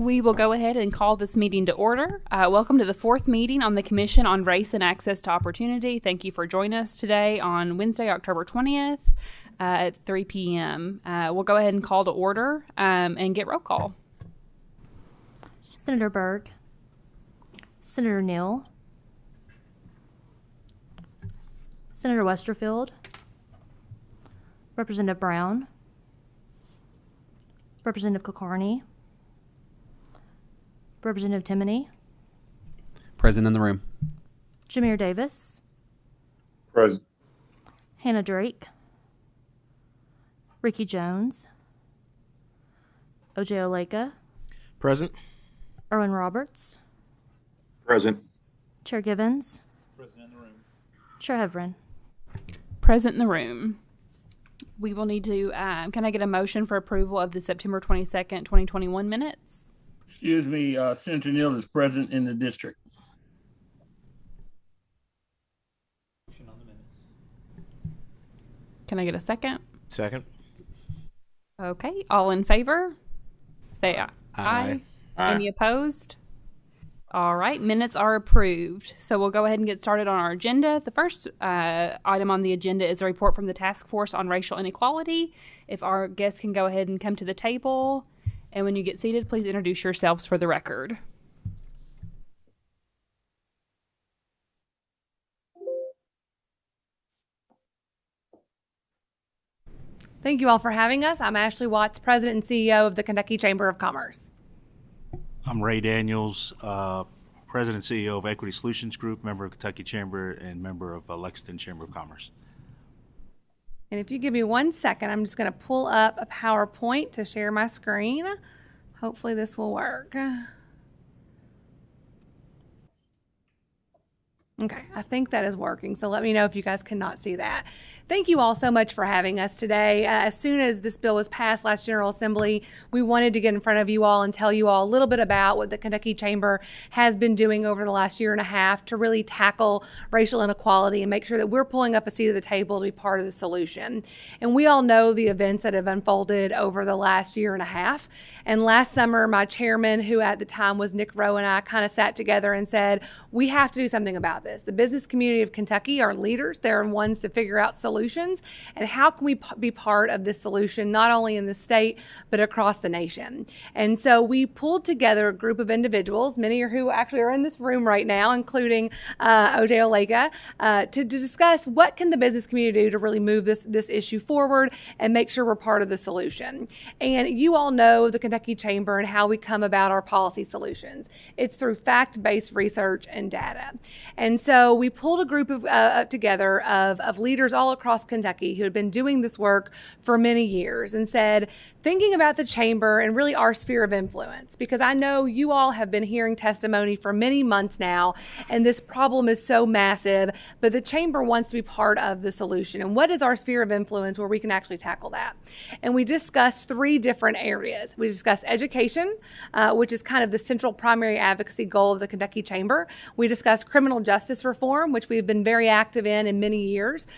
We will go ahead and call this meeting to order. Welcome to the fourth meeting on the Commission on Race and Access to Opportunity. Thank you for joining us today on Wednesday, October 20th at 3 p.m. We'll go ahead and call to order and get roll call. Senator Byrd, Senator Neal, Senator Westerfield, Representative Brown, Representative Kulkarni, Representative Timoney, Present in the room. Jameer Davis, Present. Hannah Drake, Ricky Jones, O.J. Oleka, Present. Erwin Roberts, Present. Chair Givens, Present in the room. Chair Heverin. Present in the room. We will need to, can I get a motion for approval of the September 22nd, 2021 minutes? Excuse me, Senator Neal is present in the district. Can I get a second? Second. Okay, all in favor? Say aye. Aye. Any opposed? All right, minutes are approved. So we'll go ahead and get started on our agenda. The first item on the agenda is a report from the Task Force on Racial Inequality. If our guests can go ahead and come to the table. And when you get seated, please introduce yourselves for the record. Thank you all for having us. I'm Ashley Watts, President and CEO of the Kentucky Chamber of Commerce. I'm Ray Daniels, President and CEO of Equity Solutions Group, member of Kentucky Chamber, and member of Lexington Chamber of Commerce. And if you give me 1 second, I'm just going to pull up a PowerPoint to share my screen. Hopefully this will work. Okay, I think that is working, so let me know if you guys cannot see that. Thank you all so much for having us today. As soon as this bill was passed last General Assembly, we wanted to get in front of you all and tell you all a little bit about what the Kentucky Chamber has been doing over the last year and a half to really tackle racial inequality and make sure that we're pulling up a seat at the table to be part of the solution. And we all know the events that have unfolded over the last year and a half. And last summer, my chairman, who at the time was Nick Rowe, and I kind of sat together and said, we have to do something about this. The business community of Kentucky are leaders. They're ones to figure out solutions. And how can we be part of this solution, not only in the state, but across the nation? And so we pulled together a group of individuals, many who actually are in this room right now, including O.J. Oleka, to discuss what can the business community do to really move this issue forward and make sure we're part of the solution. And you all know the Kentucky Chamber and how we come about our policy solutions. It's through fact-based research and data. And so we pulled a group together of leaders all across Kentucky who had been doing this work for many years and said, thinking about the chamber and really our sphere of influence, because I know you all have been hearing testimony for many months now, and this problem is so massive, but the chamber wants to be part of the solution. And what is our sphere of influence where we can actually tackle that? And we discussed three different areas. We discussed education, which is kind of the central primary advocacy goal of the Kentucky Chamber. We discussed criminal justice reform, which we've been very active in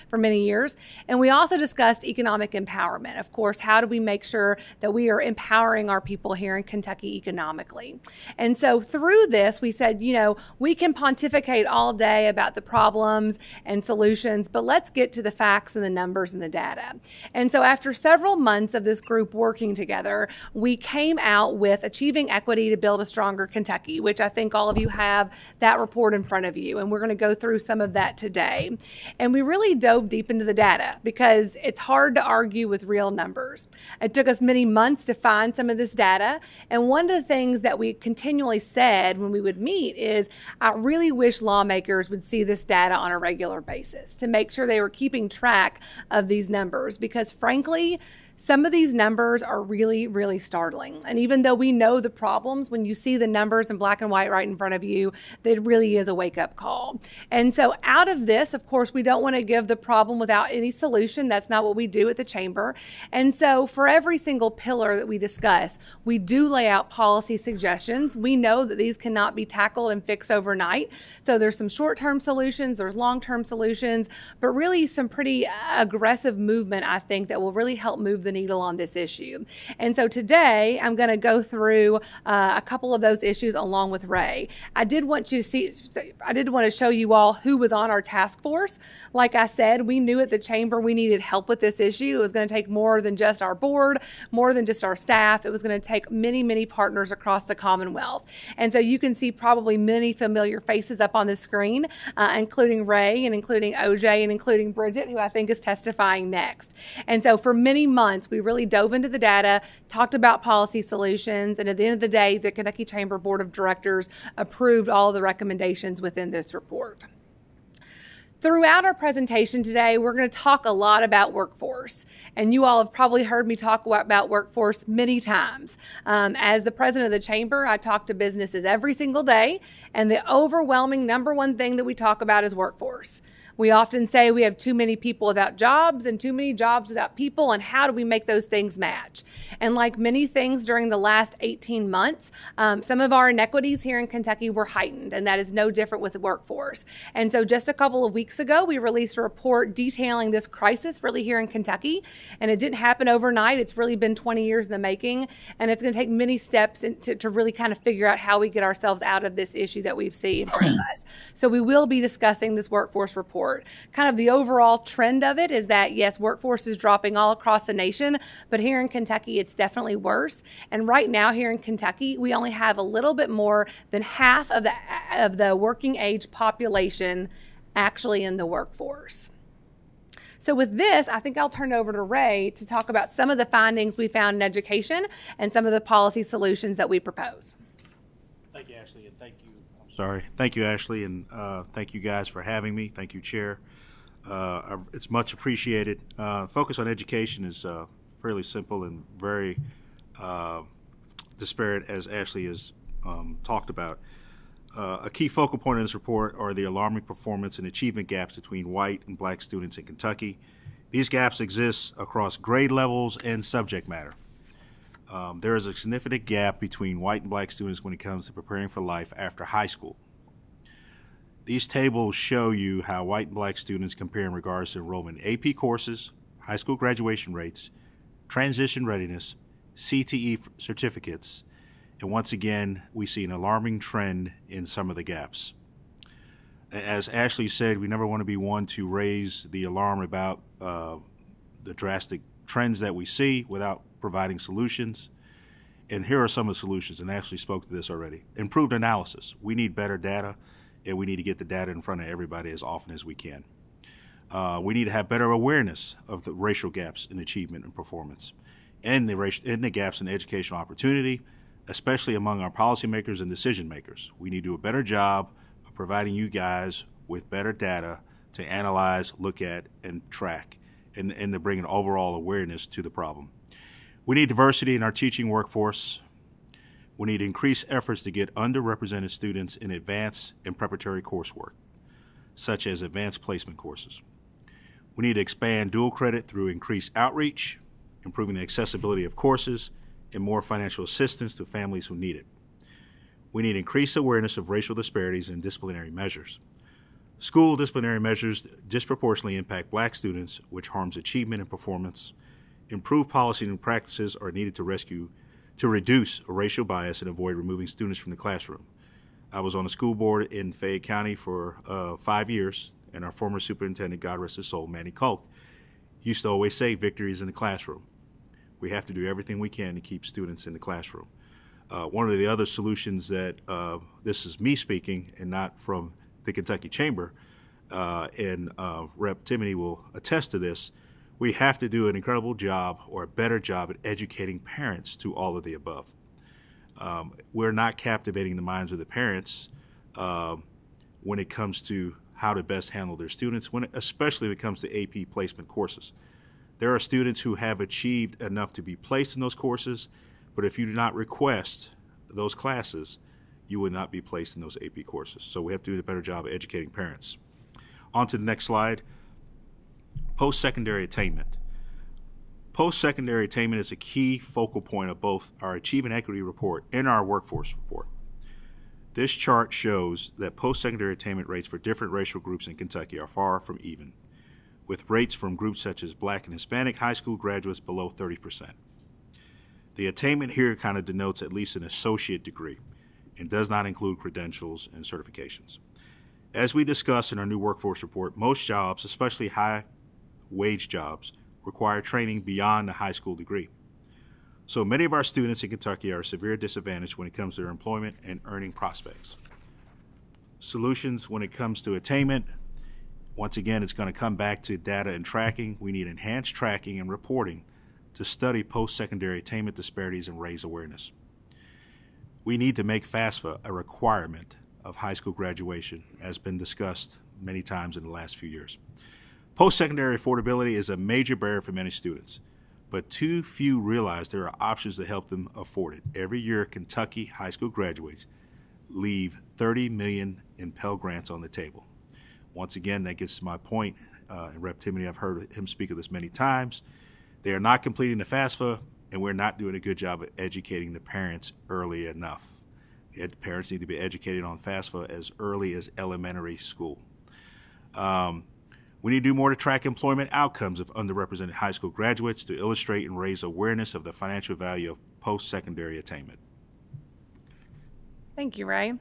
for many years. And we also discussed economic empowerment. Of course, how do we make sure that we are empowering our people here in Kentucky economically? And so through this, we said, we can pontificate all day about the problems and solutions, but let's get to the facts and the numbers and the data. And so after several months of this group working together, we came out with Achieving Equity to Build a Stronger Kentucky, which I think all of you have that report in front of you. And we're going to go through some of that today. And we really dove deep into the data because it's hard to argue with real numbers. It took us many months to find some of this data. And one of the things that we continually said when we would meet is, I really wish lawmakers would see this data on a regular basis to make sure they were keeping track of these numbers, because frankly, some of these numbers are really, really startling. And even though we know the problems, when you see the numbers in black and white right in front of you, it really is a wake-up call. And so out of this, of course, we don't want to give the problem without any solution. That's not what we do at the Chamber. And so for every single pillar that we discuss, we do lay out policy suggestions. We know that these cannot be tackled and fixed overnight. So there's some short-term solutions, there's long-term solutions, but really some pretty aggressive movement, I think, that will really help move move the needle on this issue. And so today I'm going to go through a couple of those issues along with Ray. I did want to show you all who was on our task force. Like I said, we knew at the chamber we needed help with this issue. It was going to take more than just our board, more than just our staff. It was going to take many, many partners across the Commonwealth. And so you can see probably many familiar faces up on the screen, including Ray and including OJ and including Bridget, who I think is testifying next. And so for many months, we really dove into the data, talked about policy solutions, and at the end of the day, the Kentucky Chamber Board of Directors approved all of the recommendations within this report. Throughout our presentation today, we're going to talk a lot about workforce. And you all have probably heard me talk about workforce many times. As the president of the chamber, I talk to businesses every single day, and the overwhelming number one thing that we talk about is workforce. We often say we have too many people without jobs and too many jobs without people, and how do we make those things match? And like many things during the last 18 months, some of our inequities here in Kentucky were heightened, and that is no different with the workforce. And so just a couple of weeks ago, we released a report detailing this crisis really here in Kentucky, and it didn't happen overnight. It's really been 20 years in the making, and it's going to take many steps to really kind of figure out how we get ourselves out of this issue that we've seen in front of us. So we will be discussing this workforce report. Kind of the overall trend of it is that, yes, workforce is dropping all across the nation, but here in Kentucky, it's definitely worse. And right now here in Kentucky, we only have a little bit more than half of the working age population actually in the workforce. So with this, I think I'll turn it over to Ray to talk about some of the findings we found in education and some of the policy solutions that we propose. Thank you, Ashley, and thank you. Thank you, Ashley, and thank you guys for having me. Thank you, Chair. It's much appreciated. Focus on education is fairly simple and very disparate, as Ashley has talked about. A key focal point in this report are the alarming performance and achievement gaps between white and black students in Kentucky. These gaps exist across grade levels and subject matter. There is a significant gap between white and black students when it comes to preparing for life after high school. These tables show you how white and black students compare in regards to enrollment in AP courses, high school graduation rates, transition readiness, CTE certificates, and once again, we see an alarming trend in some of the gaps. As Ashley said, we never want to be one to raise the alarm about the drastic trends that we see without providing solutions. And here are some of the solutions, and Ashley spoke to this already. Improved analysis. We need better data, and we need to get the data in front of everybody as often as we can. We need to have better awareness of the racial gaps in achievement and performance, and the gaps in educational opportunity, especially among our policymakers and decision makers. We need to do a better job of providing you guys with better data to analyze, look at, and track, and to bring an overall awareness to the problem. We need diversity in our teaching workforce. We need increased efforts to get underrepresented students in advanced and preparatory coursework, such as advanced placement courses. We need to expand dual credit through increased outreach, improving the accessibility of courses, and more financial assistance to families who need it. We need increased awareness of racial disparities and disciplinary measures. School disciplinary measures disproportionately impact black students, which harms achievement and performance. Improved policies and practices are needed to reduce racial bias and avoid removing students from the classroom. I was on the school board in Fayette County for 5 years, and our former superintendent, God rest his soul, Manny Kolk, used to always say victory is in the classroom. We have to do everything we can to keep students in the classroom. One of the other solutions that, this is me speaking and not from the Kentucky Chamber, and Rep. Timony will attest to this, we have to do an incredible job or a better job at educating parents to all of the above. We're not captivating the minds of the parents when it comes to how to best handle their students, especially when it comes to AP placement courses. There are students who have achieved enough to be placed in those courses, but if you do not request those classes, you would not be placed in those AP courses. So we have to do a better job of educating parents. On to the next slide. Post-secondary attainment. Post-secondary attainment is a key focal point of both our Achievement Equity Report and our Workforce Report. This chart shows that post-secondary attainment rates for different racial groups in Kentucky are far from even. with rates from groups such as Black and Hispanic high school graduates below 30%. The attainment here kind of denotes at least an associate degree and does not include credentials and certifications. As we discussed in our new workforce report, most jobs, especially high-wage jobs, require training beyond the high school degree. So many of our students in Kentucky are at a severe disadvantage when it comes to their employment and earning prospects. Solutions when it comes to attainment, once again, it's going to come back to data and tracking. We need enhanced tracking and reporting to study post-secondary attainment disparities and raise awareness. We need to make FAFSA a requirement of high school graduation, as been discussed many times in the last few years. Post-secondary affordability is a major barrier for many students, but too few realize there are options to help them afford it. Every year, Kentucky high school graduates leave $30 million in Pell Grants on the table. Once again, that gets to my point. In Rep. Timoney, I've heard him speak of this many times. They are not completing the FAFSA, and we're not doing a good job of educating the parents early enough. The parents need to be educated on FAFSA as early as elementary school. We need to do more to track employment outcomes of underrepresented high school graduates to illustrate and raise awareness of the financial value of post-secondary attainment. Thank you, Ray.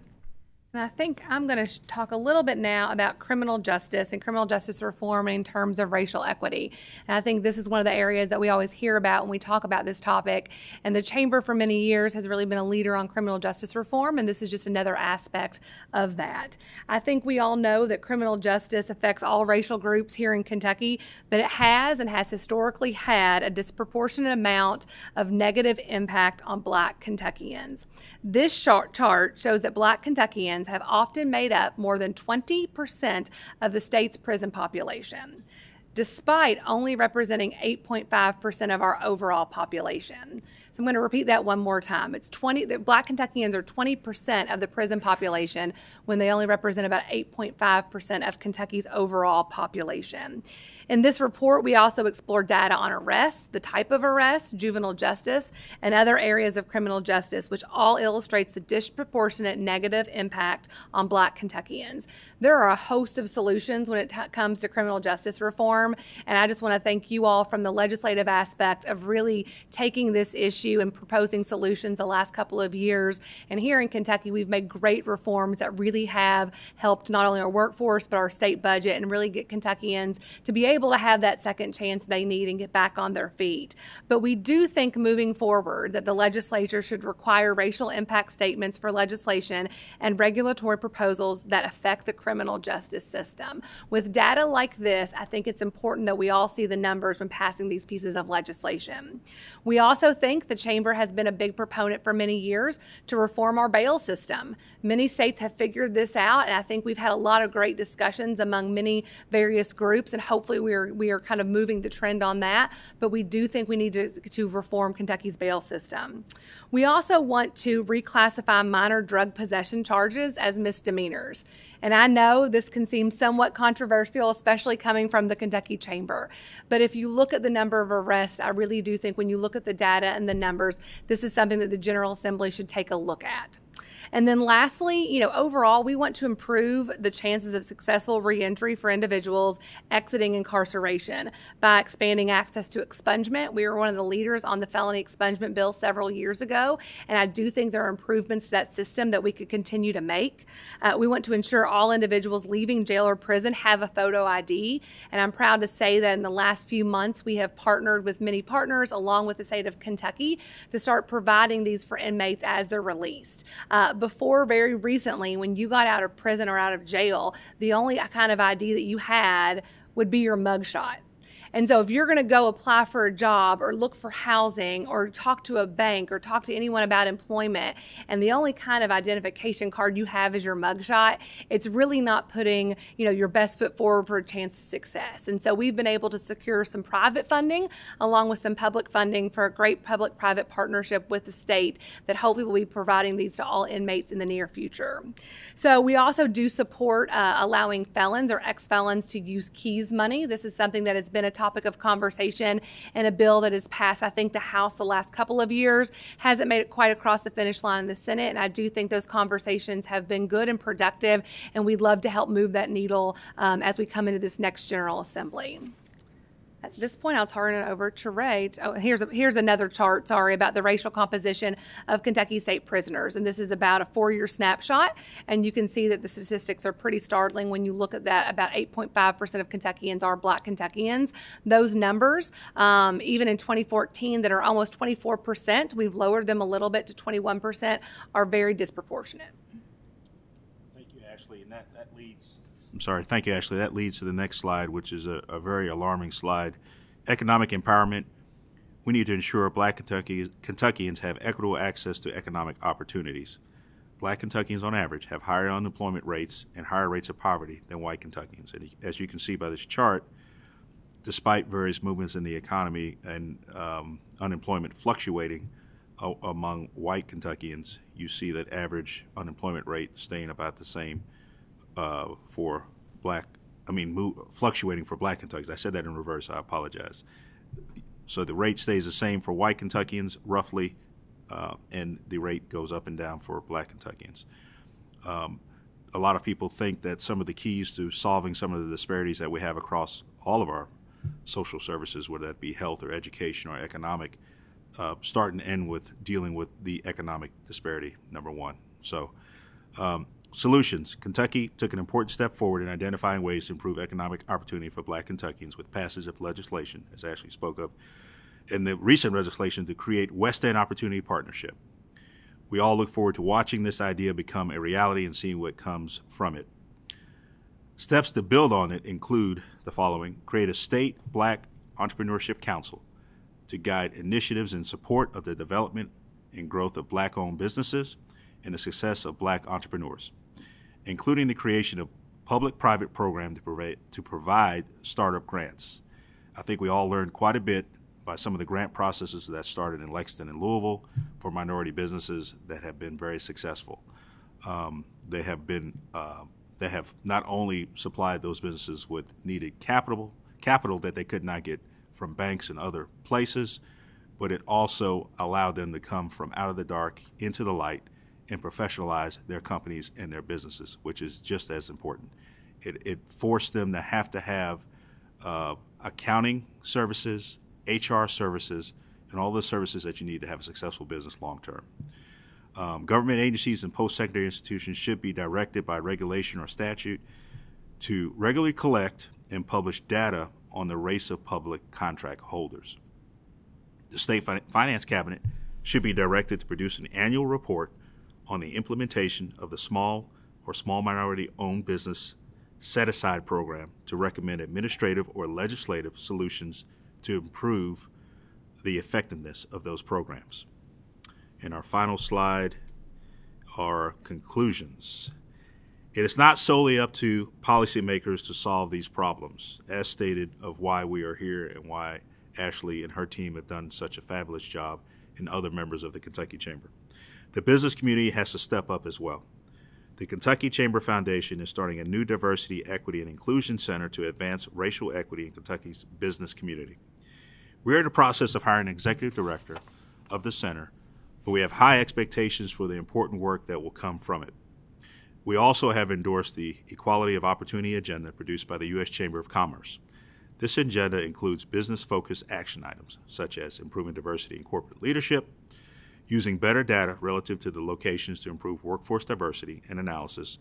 And I think I'm going to talk a little bit now about criminal justice and criminal justice reform in terms of racial equity. And I think this is one of the areas that we always hear about when we talk about this topic. And the Chamber for many years has really been a leader on criminal justice reform, and this is just another aspect of that. I think we all know that criminal justice affects all racial groups here in Kentucky, but it has and has historically had a disproportionate amount of negative impact on Black Kentuckians. This chart shows that Black Kentuckians have often made up more than 20% of the state's prison population, despite only representing 8.5% of our overall population. So I'm going to repeat that one more time. Black Kentuckians are 20% of the prison population when they only represent about 8.5% of Kentucky's overall population. In this report, we also explore data on arrests, the type of arrest, juvenile justice, and other areas of criminal justice, which all illustrates the disproportionate negative impact on Black Kentuckians. There are a host of solutions when it comes to criminal justice reform, and I just want to thank you all from the legislative aspect of really taking this issue and proposing solutions the last couple of years. And here in Kentucky, we've made great reforms that really have helped not only our workforce, but our state budget, and really get Kentuckians to be able to have that second chance they need and get back on their feet. But we do think moving forward that the legislature should require racial impact statements for legislation and regulatory proposals that affect the criminal justice system. With data like this, I think it's important that we all see the numbers when passing these pieces of legislation. We also think the Chamber has been a big proponent for many years to reform our bail system. Many states have figured this out, and I think we've had a lot of great discussions among many various groups, and hopefully we are kind of moving the trend on that, but we do think we need to reform Kentucky's bail system. We also want to reclassify minor drug possession charges as misdemeanors. And I know this can seem somewhat controversial, especially coming from the Kentucky Chamber. But if you look at the number of arrests, I really do think when you look at the data and the numbers, this is something that the General Assembly should take a look at. And then lastly, overall, we want to improve the chances of successful reentry for individuals exiting incarceration by expanding access to expungement. We were one of the leaders on the felony expungement bill several years ago, and I do think there are improvements to that system that we could continue to make. We want to ensure all individuals leaving jail or prison have a photo ID, and I'm proud to say that in the last few months, we have partnered with many partners along with the state of Kentucky to start providing these for inmates as they're released. Before very recently, when you got out of prison or out of jail, the only kind of ID that you had would be your mugshot. And so if you're going to go apply for a job or look for housing or talk to a bank or talk to anyone about employment, and the only kind of identification card you have is your mugshot, it's really not putting, your best foot forward for a chance of success. And so we've been able to secure some private funding along with some public funding for a great public-private partnership with the state that hopefully will be providing these to all inmates in the near future. So we also do support allowing felons or ex-felons to use KEYS money. This is something that has been a topic of conversation and a bill that has passed, I think, the House the last couple of years. Hasn't made it quite across the finish line in the Senate, and I do think those conversations have been good and productive, and we'd love to help move that needle as we come into this next General Assembly. At this point, I'll turn it over to Ray. Here's another chart, about the racial composition of Kentucky state prisoners. And this is about a 4-year snapshot. And you can see that the statistics are pretty startling when you look at that. About 8.5% of Kentuckians are Black Kentuckians. Those numbers, even in 2014, that are almost 24%, we've lowered them a little bit to 21%, are very disproportionate. Thank you, Ashley. And that leads. I'm sorry. Thank you, Ashley. That leads to the next slide, which is a very alarming slide. Economic empowerment. We need to ensure Black Kentuckians have equitable access to economic opportunities. Black Kentuckians, on average, have higher unemployment rates and higher rates of poverty than white Kentuckians. And as you can see by this chart, despite various movements in the economy and unemployment fluctuating among white Kentuckians, you see that average unemployment rate staying about the same fluctuating for Black Kentuckians. I said that in reverse. I apologize. So the rate stays the same for white Kentuckians, roughly, and the rate goes up and down for Black Kentuckians. A lot of people think that some of the keys to solving some of the disparities that we have across all of our social services, whether that be health or education or economic, start and end with dealing with the economic disparity, number one. So, solutions. Kentucky took an important step forward in identifying ways to improve economic opportunity for Black Kentuckians with passage of legislation, as Ashley spoke of, and the recent legislation to create West End Opportunity Partnership. We all look forward to watching this idea become a reality and seeing what comes from it. Steps to build on it include the following: create a state Black Entrepreneurship Council to guide initiatives in support of the development and growth of Black-owned businesses and the success of Black entrepreneurs, including the creation of public-private program to provide startup grants. I think we all learned quite a bit by some of the grant processes that started in Lexington and Louisville for minority businesses that have been very successful. They have not only supplied those businesses with needed capital that they could not get from banks and other places, but it also allowed them to come from out of the dark into the light and professionalize their companies and their businesses, which is just as important. It forced them to have accounting services, HR services, and all the services that you need to have a successful business long term. Government agencies and post-secondary institutions should be directed by regulation or statute to regularly collect and publish data on the race of public contract holders. The State Finance Cabinet should be directed to produce an annual report on the implementation of the small or small minority-owned business set-aside program to recommend administrative or legislative solutions to improve the effectiveness of those programs. And our final slide are conclusions. It is not solely up to policymakers to solve these problems, as stated of why we are here and why Ashley and her team have done such a fabulous job, and other members of the Kentucky Chamber. The business community has to step up as well. The Kentucky Chamber Foundation is starting a new Diversity, Equity, and Inclusion Center to advance racial equity in Kentucky's business community. We're in the process of hiring an executive director of the center, but we have high expectations for the important work that will come from it. We also have endorsed the Equality of Opportunity Agenda produced by the U.S. Chamber of Commerce. This agenda includes business-focused action items, such as improving diversity in corporate leadership, using better data relative to the locations to improve workforce diversity and analysis,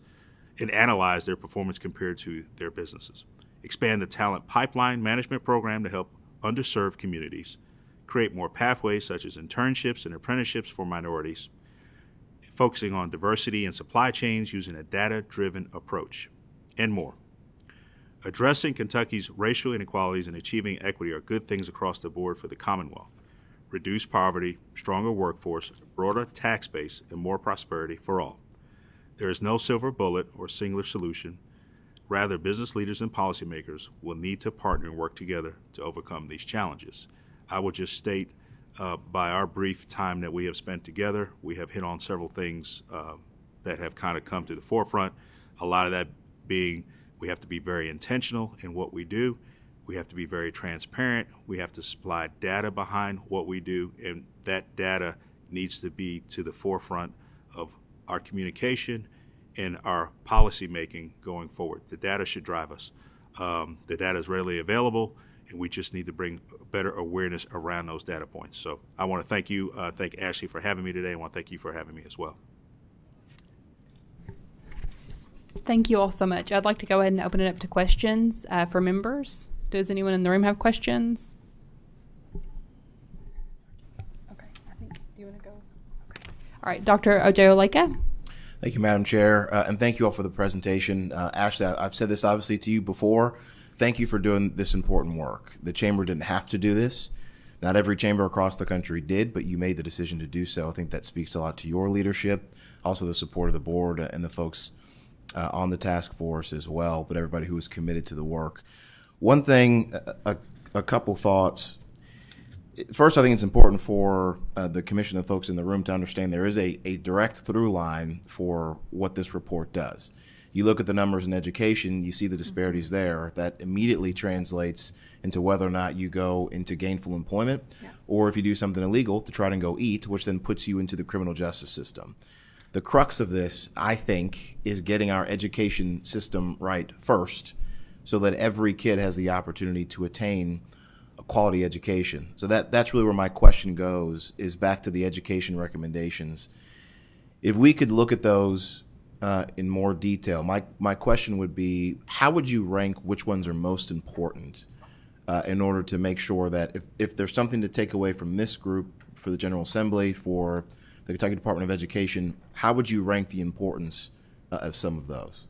and analyze their performance compared to their businesses, expand the talent pipeline management program to help underserved communities, create more pathways such as internships and apprenticeships for minorities, focusing on diversity in supply chains using a data-driven approach, and more. Addressing Kentucky's racial inequalities and achieving equity are good things across the board for the Commonwealth. Reduced poverty, stronger workforce, broader tax base, and more prosperity for all. There is no silver bullet or singular solution. Rather, business leaders and policymakers will need to partner and work together to overcome these challenges. I will just state, by our brief time that we have spent together, we have hit on several things that have kind of come to the forefront. A lot of that being we have to be very intentional in what we do, We have to be very transparent. We have to supply data behind what we do, and that data needs to be to the forefront of our communication and our policy making going forward. The data should drive us. The data is readily available, and we just need to bring better awareness around those data points. So I want to thank you, thank Ashley for having me today. I want to thank you for having me as well. Thank you all so much. I'd like to go ahead and open it up to questions for members. Does anyone in the room have questions? Okay, I think, do you want to go? Okay. All right, Dr. Ojeoleka. Thank you, Madam Chair, and thank you all for the presentation. Ashley, I've said this obviously to you before. Thank you for doing this important work. The Chamber didn't have to do this. Not every chamber across the country did, but you made the decision to do so. I think that speaks a lot to your leadership, also the support of the board and the folks on the task force as well, but everybody who was committed to the work. One thing, a couple thoughts. First, I think it's important for the commission and the folks in the room to understand there is a direct through line for what this report does. You look at the numbers in education, you see the disparities there. That immediately translates into whether or not you go into gainful employment, or if you do something illegal to try to go eat, which then puts you into the criminal justice system. The crux of this, I think, is getting our education system right first, so that every kid has the opportunity to attain a quality education. So that's really where my question goes, is back to the education recommendations. If we could look at those in more detail, my question would be, how would you rank which ones are most important in order to make sure that if there's something to take away from this group, for the General Assembly, for the Kentucky Department of Education, how would you rank the importance of some of those?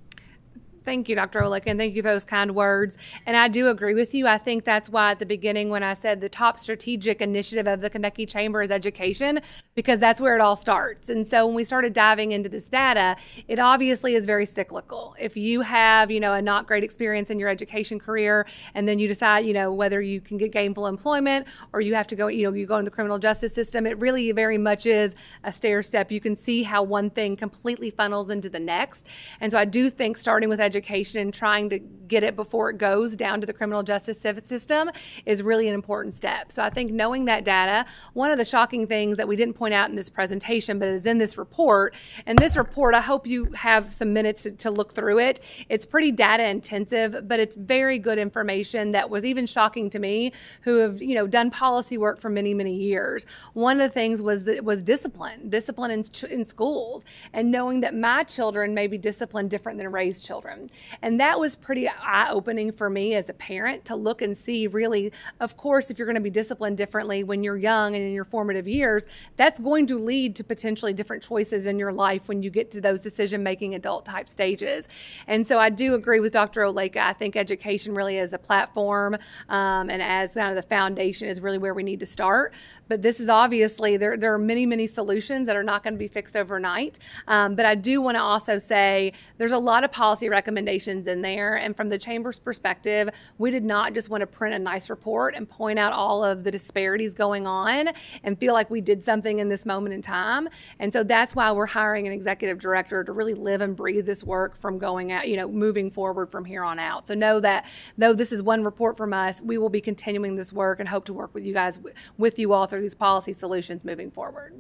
Thank you, Dr. Olick, and thank you for those kind words. And I do agree with you. I think that's why at the beginning when I said the top strategic initiative of the Kentucky Chamber is education, because that's where it all starts. And so when we started diving into this data, it obviously is very cyclical. If you have, a not great experience in your education career, and then you decide, whether you can get gainful employment or you have to go, you go in the criminal justice system, it really very much is a stair step. You can see how one thing completely funnels into the next. And so I do think starting with education and trying to get it before it goes down to the criminal justice system is really an important step. So I think knowing that data, one of the shocking things that we didn't point out in this presentation, but is in this report, and this report, I hope you have some minutes to look through it. It's pretty data intensive, but it's very good information that was even shocking to me, who have, done policy work for many, many years. One of the things was discipline in schools, and knowing that my children may be disciplined different than raised children. And that was pretty eye-opening for me as a parent to look and see, really, of course, if you're going to be disciplined differently when you're young and in your formative years, that's going to lead to potentially different choices in your life when you get to those decision-making adult type stages. And so I do agree with Dr. Oleka. I think education really is a platform and as kind of the foundation is really where we need to start. But this is obviously, there are many, many solutions that are not going to be fixed overnight. But I do want to also say there's a lot of policy recommendations in there. And from the Chamber's perspective, we did not just want to print a nice report and point out all of the disparities going on and feel like we did something in this moment in time. And so that's why we're hiring an executive director to really live and breathe this work from going out, moving forward from here on out. So know that though this is one report from us, we will be continuing this work and hope to work with you guys, with you all through these policy solutions moving forward.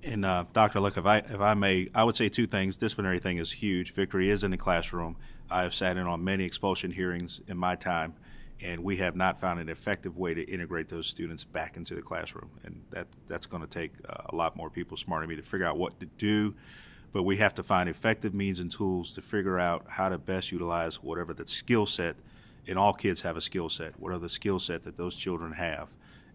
And Dr. Luck, if I may, I would say two things. Disciplinary thing is huge. Victory is in the classroom. I have sat in on many expulsion hearings in my time, and we have not found an effective way to integrate those students back into the classroom. And that's going to take a lot more people smarter than me to figure out what to do. But we have to find effective means and tools to figure out how to best utilize whatever the skill set, and all kids have a skill set, what are the skill set that those children have,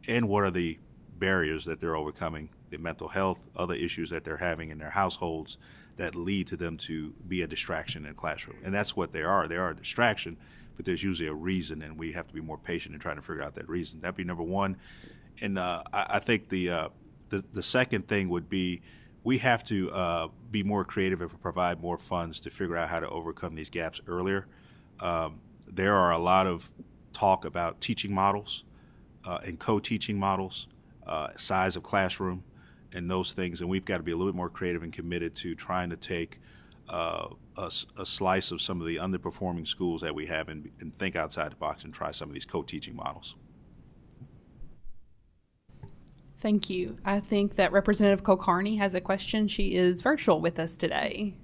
and what are the barriers that they're overcoming, the mental health, other issues that they're having in their households that lead to them to be a distraction in the classroom. And that's what they are. They are a distraction, but there's usually a reason, and we have to be more patient in trying to figure out that reason. That'd be number one. And I think the second thing would be we have to be more creative and provide more funds to figure out how to overcome these gaps earlier. There are a lot of talk about teaching models and co-teaching models, size of classroom, and those things. And we've got to be a little bit more creative and committed to trying to take a slice of some of the underperforming schools that we have and think outside the box and try some of these co-teaching models. Thank you. I think that Representative Kulkarni has a question. She is virtual with us today.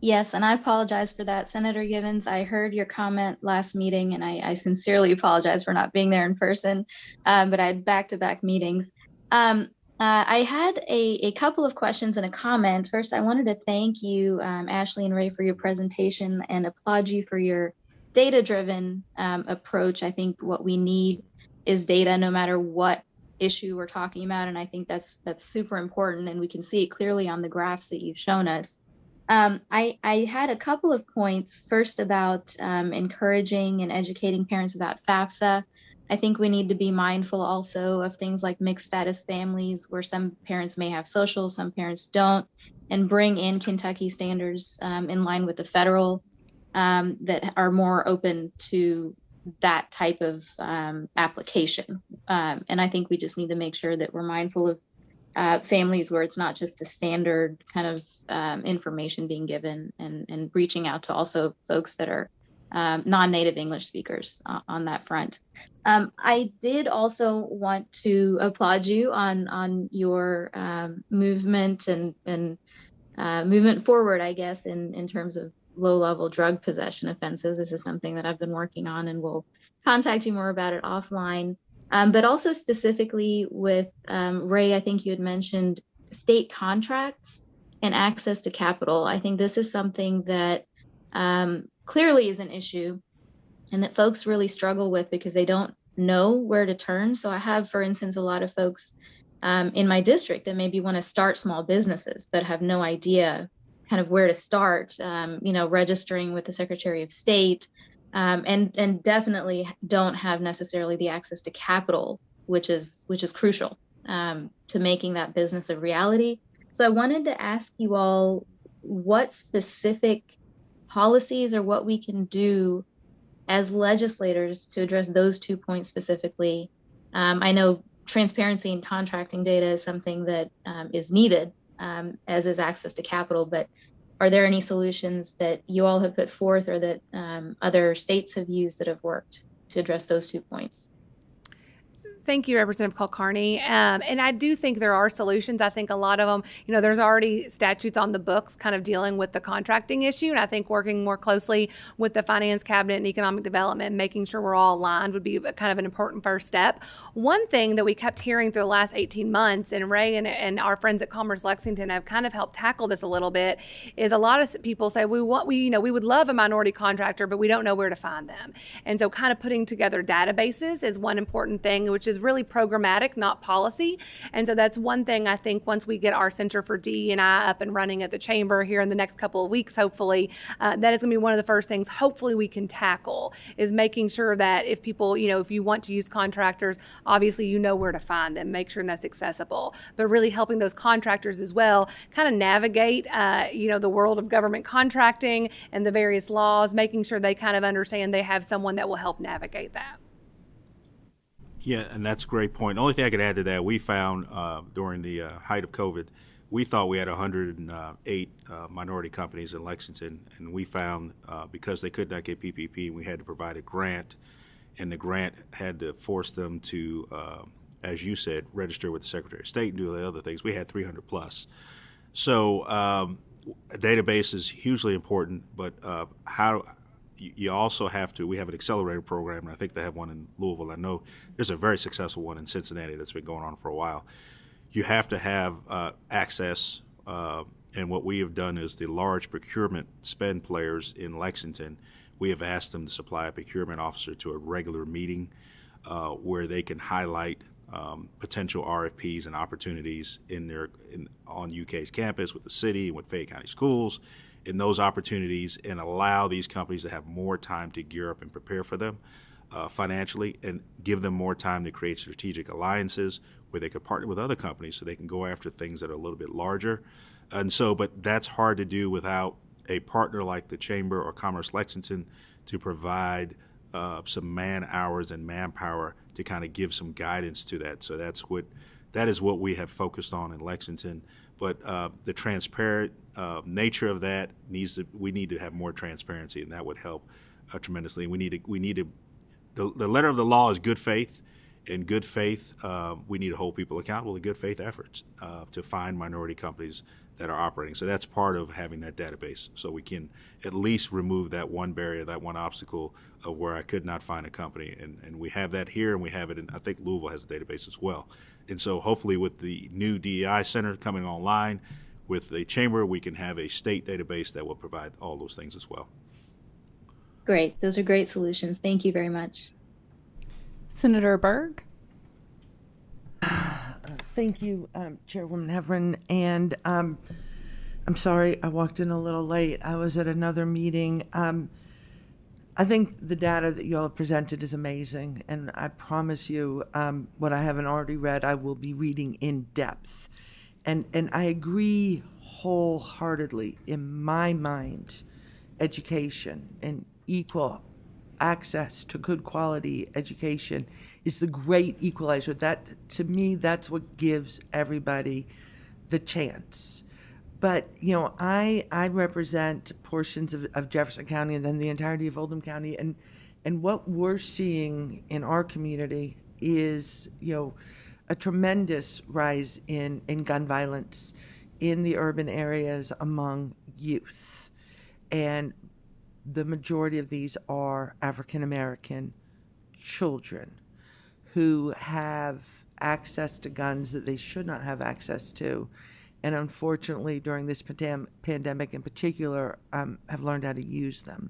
Yes, and I apologize for that. Senator Givens, I heard your comment last meeting, and I sincerely apologize for not being there in person, but I had back-to-back meetings. I had a couple of questions and a comment. First, I wanted to thank you, Ashley and Ray, for your presentation and applaud you for your data-driven approach. I think what we need is data no matter what issue we're talking about, and I think that's super important, and we can see it clearly on the graphs that you've shown us. I had a couple of points. First, about encouraging and educating parents about FAFSA. I think we need to be mindful also of things like mixed status families, where some parents may have social, some parents don't, and bring in Kentucky standards in line with the federal that are more open to that type of application. And I think we just need to make sure that we're mindful of families where it's not just the standard kind of information being given, and reaching out to also folks that are non-native English speakers on that front. I did also want to applaud you on your movement and movement forward, I guess, in terms of low-level drug possession offenses. This is something that I've been working on, and we'll contact you more about it offline. But also specifically with Ray, I think you had mentioned state contracts and access to capital. I think this is something that clearly is an issue and that folks really struggle with because they don't know where to turn. So I have, for instance, a lot of folks in my district that maybe want to start small businesses but have no idea kind of where to start, registering with the Secretary of State, and definitely don't have necessarily the access to capital, which is crucial to making that business a reality. So I wanted to ask you all what specific policies or what we can do as legislators to address those 2 points specifically. I know transparency in contracting data is something that is needed, as is access to capital, but are there any solutions that you all have put forth or that other states have used that have worked to address those 2 points? Thank you, Representative Kulkarni. And I do think there are solutions. I think a lot of them, there's already statutes on the books kind of dealing with the contracting issue. And I think working more closely with the Finance Cabinet and Economic Development and making sure we're all aligned would be kind of an important first step. One thing that we kept hearing through the last 18 months, and Ray and our friends at Commerce Lexington have kind of helped tackle this a little bit, is a lot of people say we would love a minority contractor, but we don't know where to find them. And so kind of putting together databases is one important thing, which is really programmatic, not policy. And so that's one thing I think once we get our Center for DE&I up and running at the Chamber here in the next couple of weeks, hopefully, that is going to be one of the first things hopefully we can tackle, is making sure that if people, if you want to use contractors, obviously you know where to find them, make sure that's accessible, but really helping those contractors as well kind of navigate, the world of government contracting and the various laws, making sure they kind of understand they have someone that will help navigate that. Yeah, and that's a great point. The only thing I could add to that, we found during the height of COVID, we thought we had 108 minority companies in Lexington, and we found because they could not get PPP, we had to provide a grant, and the grant had to force them to, as you said, register with the Secretary of State and do the other things. We had 300 plus. So a database is hugely important, but you also have to, we have an accelerator program, and I think they have one in Louisville. I know there's a very successful one in Cincinnati that's been going on for a while. You have to have access, and what we have done is the large procurement spend players in Lexington, we have asked them to supply a procurement officer to a regular meeting where they can highlight potential RFPs and opportunities on UK's campus with the city and with Fayette County Schools, in those opportunities, and allow these companies to have more time to gear up and prepare for them financially, and give them more time to create strategic alliances where they could partner with other companies so they can go after things that are a little bit larger. And so, but that's hard to do without a partner like the Chamber or Commerce Lexington to provide some man hours and manpower to kind of give some guidance to that. So that is what we have focused on in Lexington. but the transparent nature of that we need to have more transparency, and that would help tremendously. The letter of the law is good faith. In good faith, we need to hold people accountable to good faith efforts to find minority companies that are operating. So that's part of having that database, so we can at least remove that one barrier, that one obstacle of where I could not find a company. And we have that here, and we have it in, I think Louisville has a database as well. And so hopefully with the new DEI Center coming online, with the chamber, we can have a state database that will provide all those things as well. Great. Those are great solutions. Thank you very much. Senator Berg. Thank you, Chairwoman Heverin. And I'm sorry I walked in a little late. I was at another meeting. I think the data that you all have presented is amazing, and I promise you, what I haven't already read, I will be reading in depth. And I agree wholeheartedly. In my mind, education and equal access to good quality education is the great equalizer. That, to me, that's what gives everybody the chance. But, you know, I represent portions of Jefferson County and then the entirety of Oldham County, and what we're seeing in our community is, you know, a tremendous rise in gun violence in the urban areas among youth. And the majority of these are African American children who have access to guns that they should not have access to. And unfortunately, during this pandemic in particular, have learned how to use them.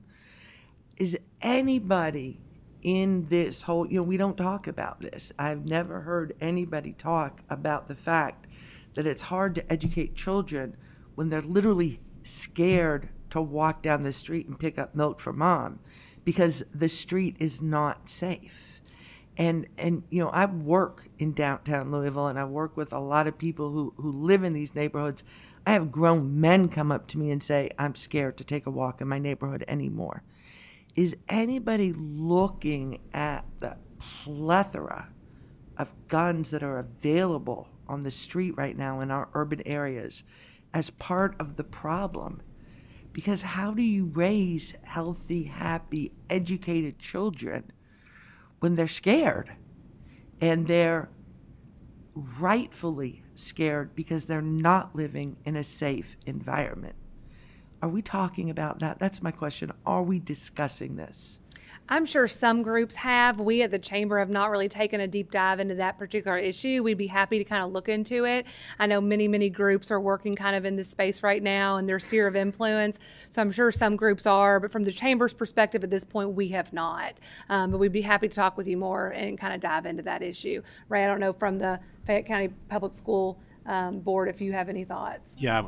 Is anybody in this whole, you know, we don't talk about this. I've never heard anybody talk about the fact that it's hard to educate children when they're literally scared to walk down the street and pick up milk for mom because the street is not safe. And you know, I work in downtown Louisville, and I work with a lot of people who live in these neighborhoods. I have grown men come up to me and say, I'm scared to take a walk in my neighborhood anymore. Is anybody looking at the plethora of guns that are available on the street right now in our urban areas as part of the problem? Because how do you raise healthy, happy, educated children when they're scared? And they're rightfully scared because they're not living in a safe environment. Are we talking about that? That's my question. Are we discussing this? I'm sure some groups have. We at the Chamber have not really taken a deep dive into that particular issue. We'd be happy to kind of look into it. I know many groups are working kind of in this space right now in their sphere of influence. So I'm sure some groups are, but from the Chamber's perspective at this point, we have not. But we'd be happy to talk with you more and kind of dive into that issue. Ray, I don't know from the Fayette County Public School Board if you have any thoughts. Yeah,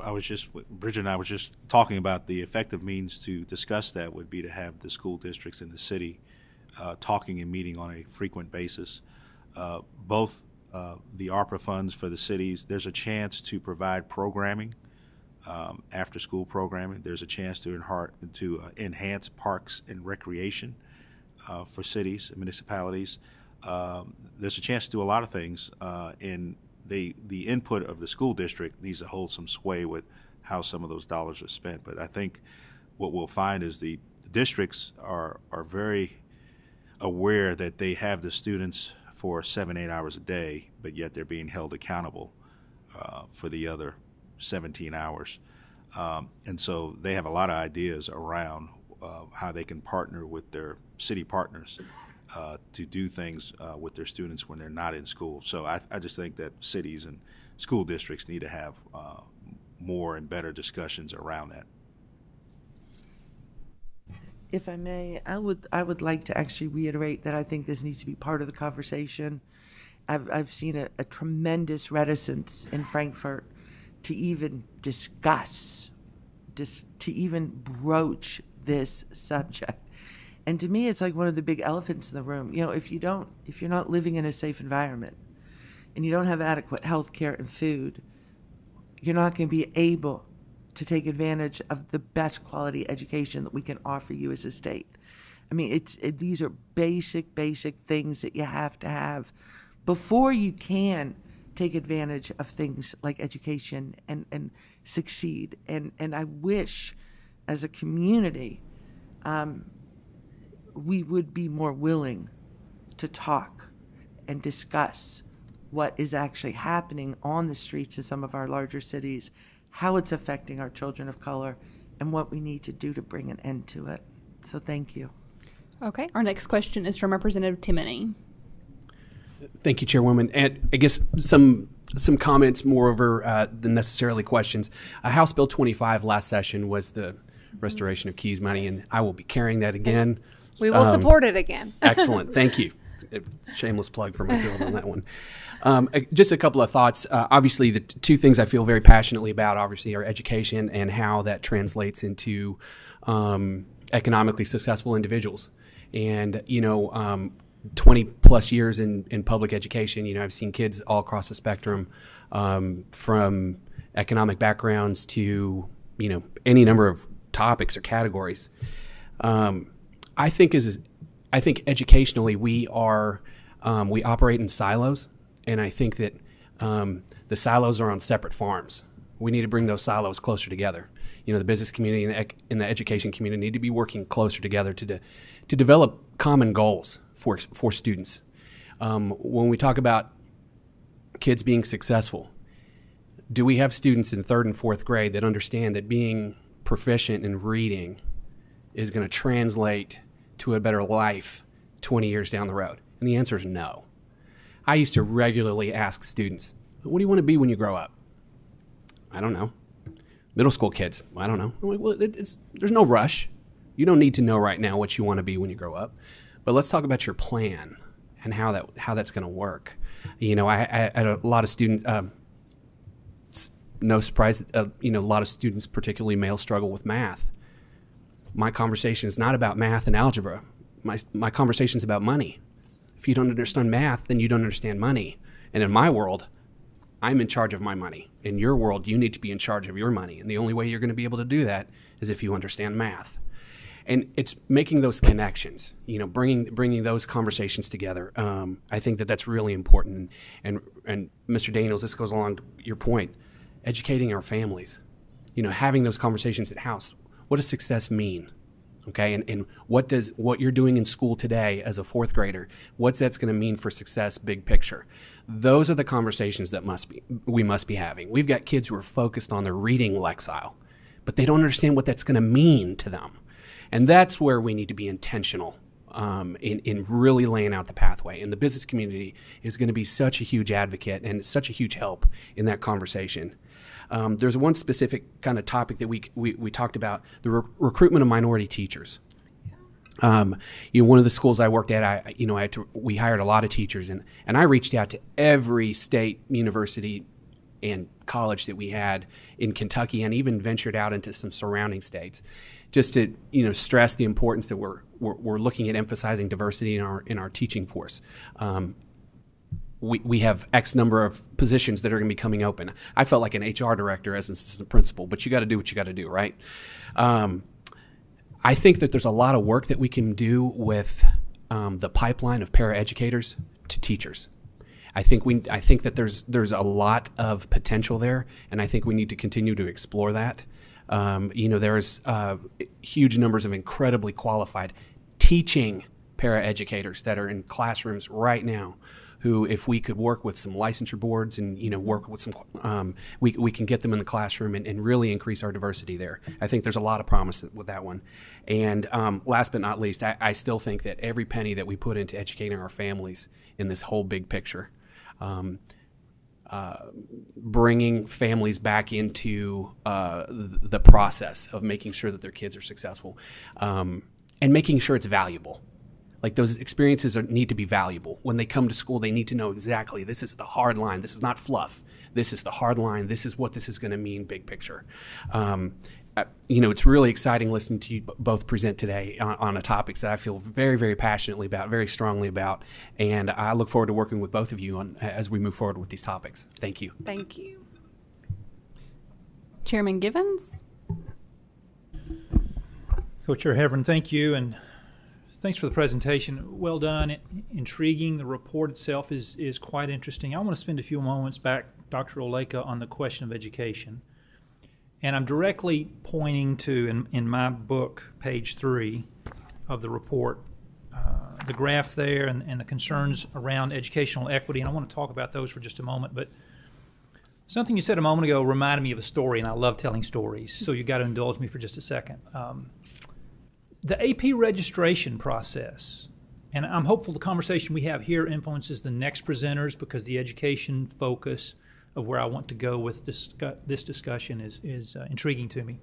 Bridget and I were just talking about the effective means to discuss that would be to have the school districts in the city talking and meeting on a frequent basis. Both the ARPA funds for the cities, there's a chance to provide programming, after school programming. There's a chance to enhance parks and recreation for cities and municipalities. There's a chance to do a lot of things in the input of the school district needs to hold some sway with how some of those dollars are spent. But I think what we'll find is the districts are very aware that they have the students for 7-8 hours a day, but yet they're being held accountable for the other 17 hours. And so they have a lot of ideas around how they can partner with their city partners to do things with their students when they're not in school. So I just think that cities and school districts need to have more and better discussions around that. If I may, I would like to actually reiterate that I think this needs to be part of the conversation. I've seen a tremendous reticence in Frankfurt to even discuss, to even broach this subject. And to me, it's like one of the big elephants in the room. You know, if you're not living in a safe environment and you don't have adequate health care and food, you're not going to be able to take advantage of the best quality education that we can offer you as a state. I mean, these are basic things that you have to have before you can take advantage of things like education and succeed. And I wish, as a community, we would be more willing to talk and discuss what is actually happening on the streets of some of our larger cities, how it's affecting our children of color, and what we need to do to bring an end to it. So thank you. Okay, our next question is from Representative Timoney. Thank you, Chairwoman. And I guess some comments moreover than necessarily questions. House Bill 25 last session was the restoration of Keys money, and I will be carrying that again. We will support it again. Excellent. Thank you. Shameless plug for my bill on that one. Just a couple of thoughts. Obviously, the two things I feel very passionately about, obviously, are education and how that translates into economically successful individuals. And, 20 plus years in public education, I've seen kids all across the spectrum, from economic backgrounds to, any number of topics or categories. I think educationally we operate in silos, and I think that the silos are on separate farms. We need to bring those silos closer together. The business community and the education community need to be working closer together to develop common goals for students. When we talk about kids being successful, do we have students in 3rd and 4th grade that understand that being proficient in reading is going to translate to a better life 20 years down the road? And the answer is no. I used to regularly ask students, what do you want to be when you grow up? I don't know. Middle school kids, I don't know. I'm like, well, there's no rush. You don't need to know right now what you want to be when you grow up. But let's talk about your plan and how that's going to work. I had a lot of students, no surprise, a lot of students, particularly male, struggle with math. My conversation is not about math and algebra. My conversation is about money. If you don't understand math, then you don't understand money. And in my world, I'm in charge of my money. In your world, you need to be in charge of your money. And the only way you're going to be able to do that is if you understand math. And it's making those connections, bringing those conversations together. I think that's really important. And Mr. Daniels, this goes along to your point, educating our families, having those conversations at house. What does success mean? Okay, and what you're doing in school today as a 4th grader, what's that's going to mean for success, big picture? Those are the conversations that we must be having. We've got kids who are focused on their reading lexile, but they don't understand what that's going to mean to them. And that's where we need to be intentional in really laying out the pathway. And the business community is going to be such a huge advocate and such a huge help in that conversation. There's one specific kind of topic that we talked about, the recruitment of minority teachers. One of the schools I worked at, we hired a lot of teachers, and I reached out to every state university and college that we had in Kentucky, and even ventured out into some surrounding states, just to stress the importance that we're looking at emphasizing diversity in our teaching force. We have X number of positions that are going to be coming open. I felt like an HR director as an assistant principal, but you got to do what you got to do, right? I think that there's a lot of work that we can do with the pipeline of paraeducators to teachers. I think that there's a lot of potential there, and I think we need to continue to explore that. There's huge numbers of incredibly qualified teaching paraeducators that are in classrooms right now, who, if we could work with some licensure boards and work with some, we can get them in the classroom and really increase our diversity there. I think there's a lot of promise with that one. And last but not least, I still think that every penny that we put into educating our families in this whole big picture, bringing families back into the process of making sure that their kids are successful, and making sure it's valuable. Like, those experiences need to be valuable. When they come to school, they need to know exactly, this is the hard line. This is not fluff. This is the hard line. This is what this is going to mean, big picture. It's really exciting listening to you both present today on a topic that I feel very, very passionately about, very strongly about. And I look forward to working with both of you as we move forward with these topics. Thank you. Thank you. Chairman Givens? Co-Chair Heverin, thank you. And Thanks for the presentation. Well done. Intriguing. The report itself is quite interesting. I want to spend a few moments back, Dr. Oleka, on the question of education. And I'm directly pointing to, in my book, page 3 of the report, the graph there and the concerns around educational equity. And I want to talk about those for just a moment. But something you said a moment ago reminded me of a story, and I love telling stories. So you got to indulge me for just a second. The AP registration process, and I'm hopeful the conversation we have here influences the next presenters, because the education focus of where I want to go with this discussion is intriguing to me.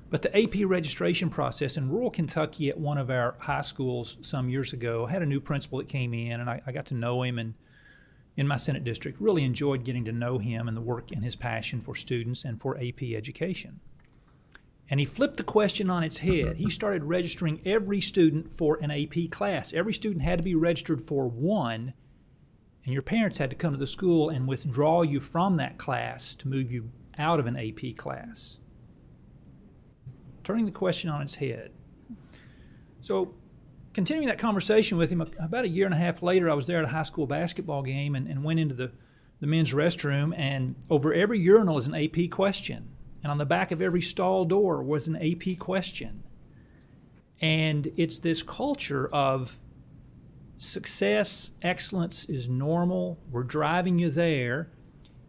But the AP registration process in rural Kentucky at one of our high schools some years ago, I had a new principal that came in, and I got to know him, and in my Senate district really enjoyed getting to know him and the work and his passion for students and for AP education. And he flipped the question on its head. He started registering every student for an AP class. Every student had to be registered for one, and your parents had to come to the school and withdraw you from that class to move you out of an AP class. Turning the question on its head. So, continuing that conversation with him, about a year and a half later, I was there at a high school basketball game and went into the men's restroom, and over every urinal is an AP question. And on the back of every stall door was an AP question. And it's this culture of success, excellence is normal, we're driving you there.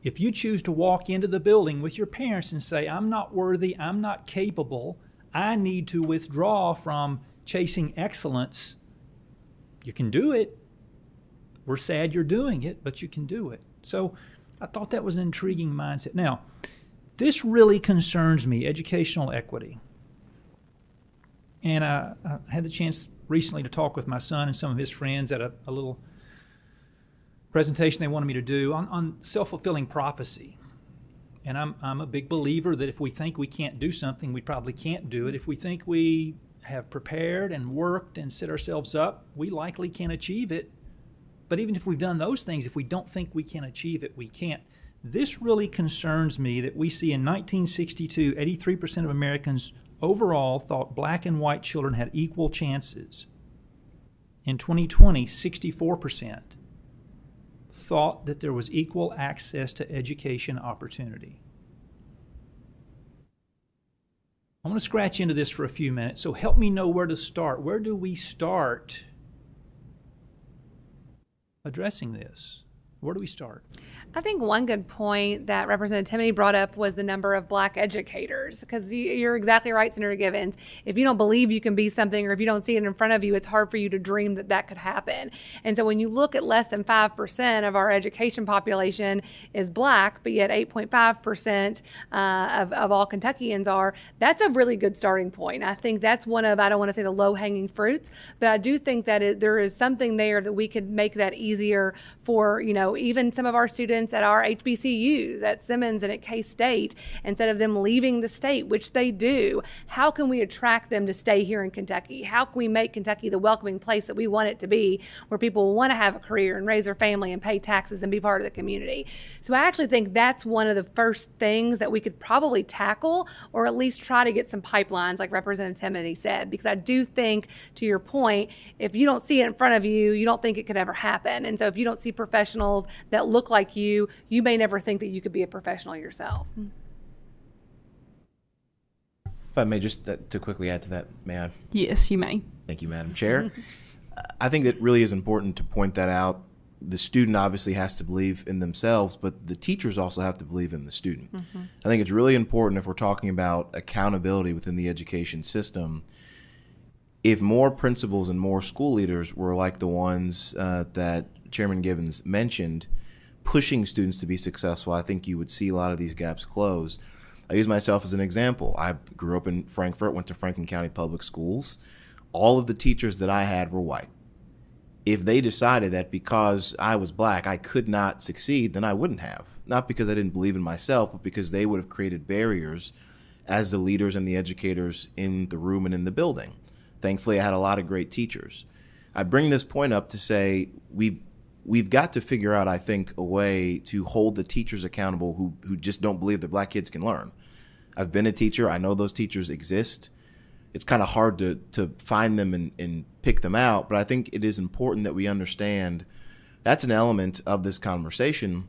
If you choose to walk into the building with your parents and say, I'm not worthy, I'm not capable, I need to withdraw from chasing excellence, you can do it. We're sad you're doing it, but you can do it. So I thought that was an intriguing mindset. Now, this really concerns me, educational equity. And I had the chance recently to talk with my son and some of his friends at a little presentation they wanted me to do on self-fulfilling prophecy. And I'm a big believer that if we think we can't do something, we probably can't do it. If we think we have prepared and worked and set ourselves up, we likely can achieve it. But even if we've done those things, if we don't think we can achieve it, we can't. This really concerns me that we see in 1962, 83% of Americans overall thought black and white children had equal chances. In 2020, 64% thought that there was equal access to education opportunity. I want to scratch into this for a few minutes, so help me know where to start. Where do we start addressing this? Where do we start? I think one good point that Representative Timoney brought up was the number of black educators, because you're exactly right, Senator Givens. If you don't believe you can be something, or if you don't see it in front of you, it's hard for you to dream that that could happen. And so when you look at less than 5% of our education population is black, but yet 8.5% of all Kentuckians are, that's a really good starting point. I think that's one of, I don't want to say the low-hanging fruits, but I do think that there is something there that we could make that easier for, even some of our students at our HBCUs, at Simmons and at K-State, instead of them leaving the state, which they do. How can we attract them to stay here in Kentucky? How can we make Kentucky the welcoming place that we want it to be, where people want to have a career and raise their family and pay taxes and be part of the community? So I actually think that's one of the first things that we could probably tackle, or at least try to get some pipelines, like Representative Timoney said, because I do think, to your point, if you don't see it in front of you, you don't think it could ever happen. And so if you don't see professionals that look like you may never think that you could be a professional yourself. If I may just to quickly add to that, may I? Yes, you may. Thank you, Madam Chair. I think it really is important to point that out. The student obviously has to believe in themselves, but the teachers also have to believe in the student. Mm-hmm. I think it's really important, if we're talking about accountability within the education system, if more principals and more school leaders were like the ones that Chairman Givens mentioned, pushing students to be successful, I think you would see a lot of these gaps close. I use myself as an example. I grew up in Frankfort, went to Franklin County Public Schools. All of the teachers that I had were white. If they decided that because I was black, I could not succeed, then I wouldn't have. Not because I didn't believe in myself, but because they would have created barriers as the leaders and the educators in the room and in the building. Thankfully, I had a lot of great teachers. I bring this point up to say we've got to figure out, I think, a way to hold the teachers accountable who just don't believe that black kids can learn. I've been a teacher. I know those teachers exist. it's kind of hard to find them and pick them out. But I think it is important that we understand that's an element of this conversation,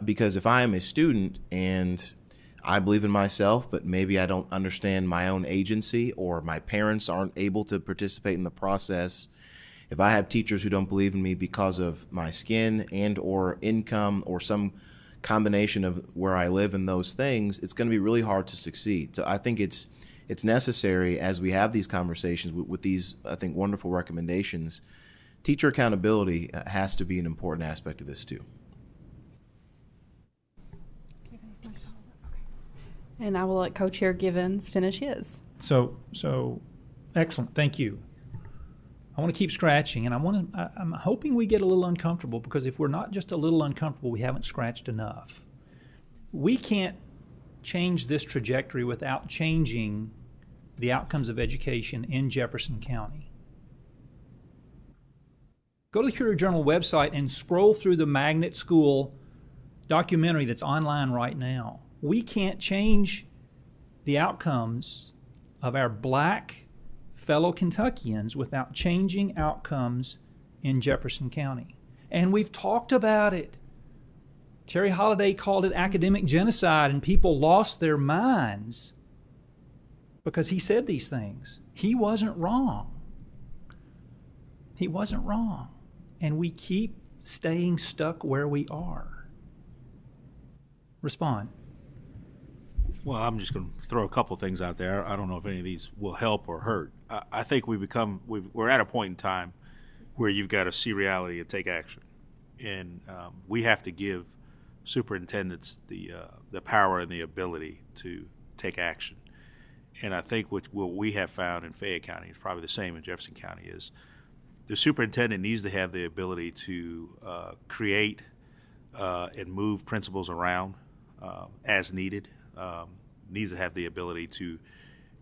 because if I am a student and I believe in myself, but maybe I don't understand my own agency, or my parents aren't able to participate in the process, if I have teachers who don't believe in me because of my skin and or income or some combination of where I live and those things, it's going to be really hard to succeed. So I think it's necessary, as we have these conversations with these, I think, wonderful recommendations, teacher accountability has to be an important aspect of this too. And I will let Co-Chair Givens finish his. So excellent. Thank you. I want to keep scratching, and I'm hoping we get a little uncomfortable, because if we're not just a little uncomfortable, we haven't scratched enough. We can't change this trajectory without changing the outcomes of education in Jefferson County. Go to the Courier Journal website and scroll through the Magnet School documentary that's online right now. We can't change the outcomes of our black fellow Kentuckians without changing outcomes in Jefferson County. And we've talked about it. Terry Holliday called it academic genocide, and people lost their minds because he said these things. He wasn't wrong. He wasn't wrong. And we keep staying stuck where we are. Respond. Well, I'm just going to throw a couple things out there. I don't know if any of these will help or hurt. I think we're at a point in time where you've got to see reality and take action. And we have to give superintendents the power and the ability to take action. And I think what we have found in Fayette County is probably the same in Jefferson County is the superintendent needs to have the ability to create and move principals around as needed. Needs to have the ability to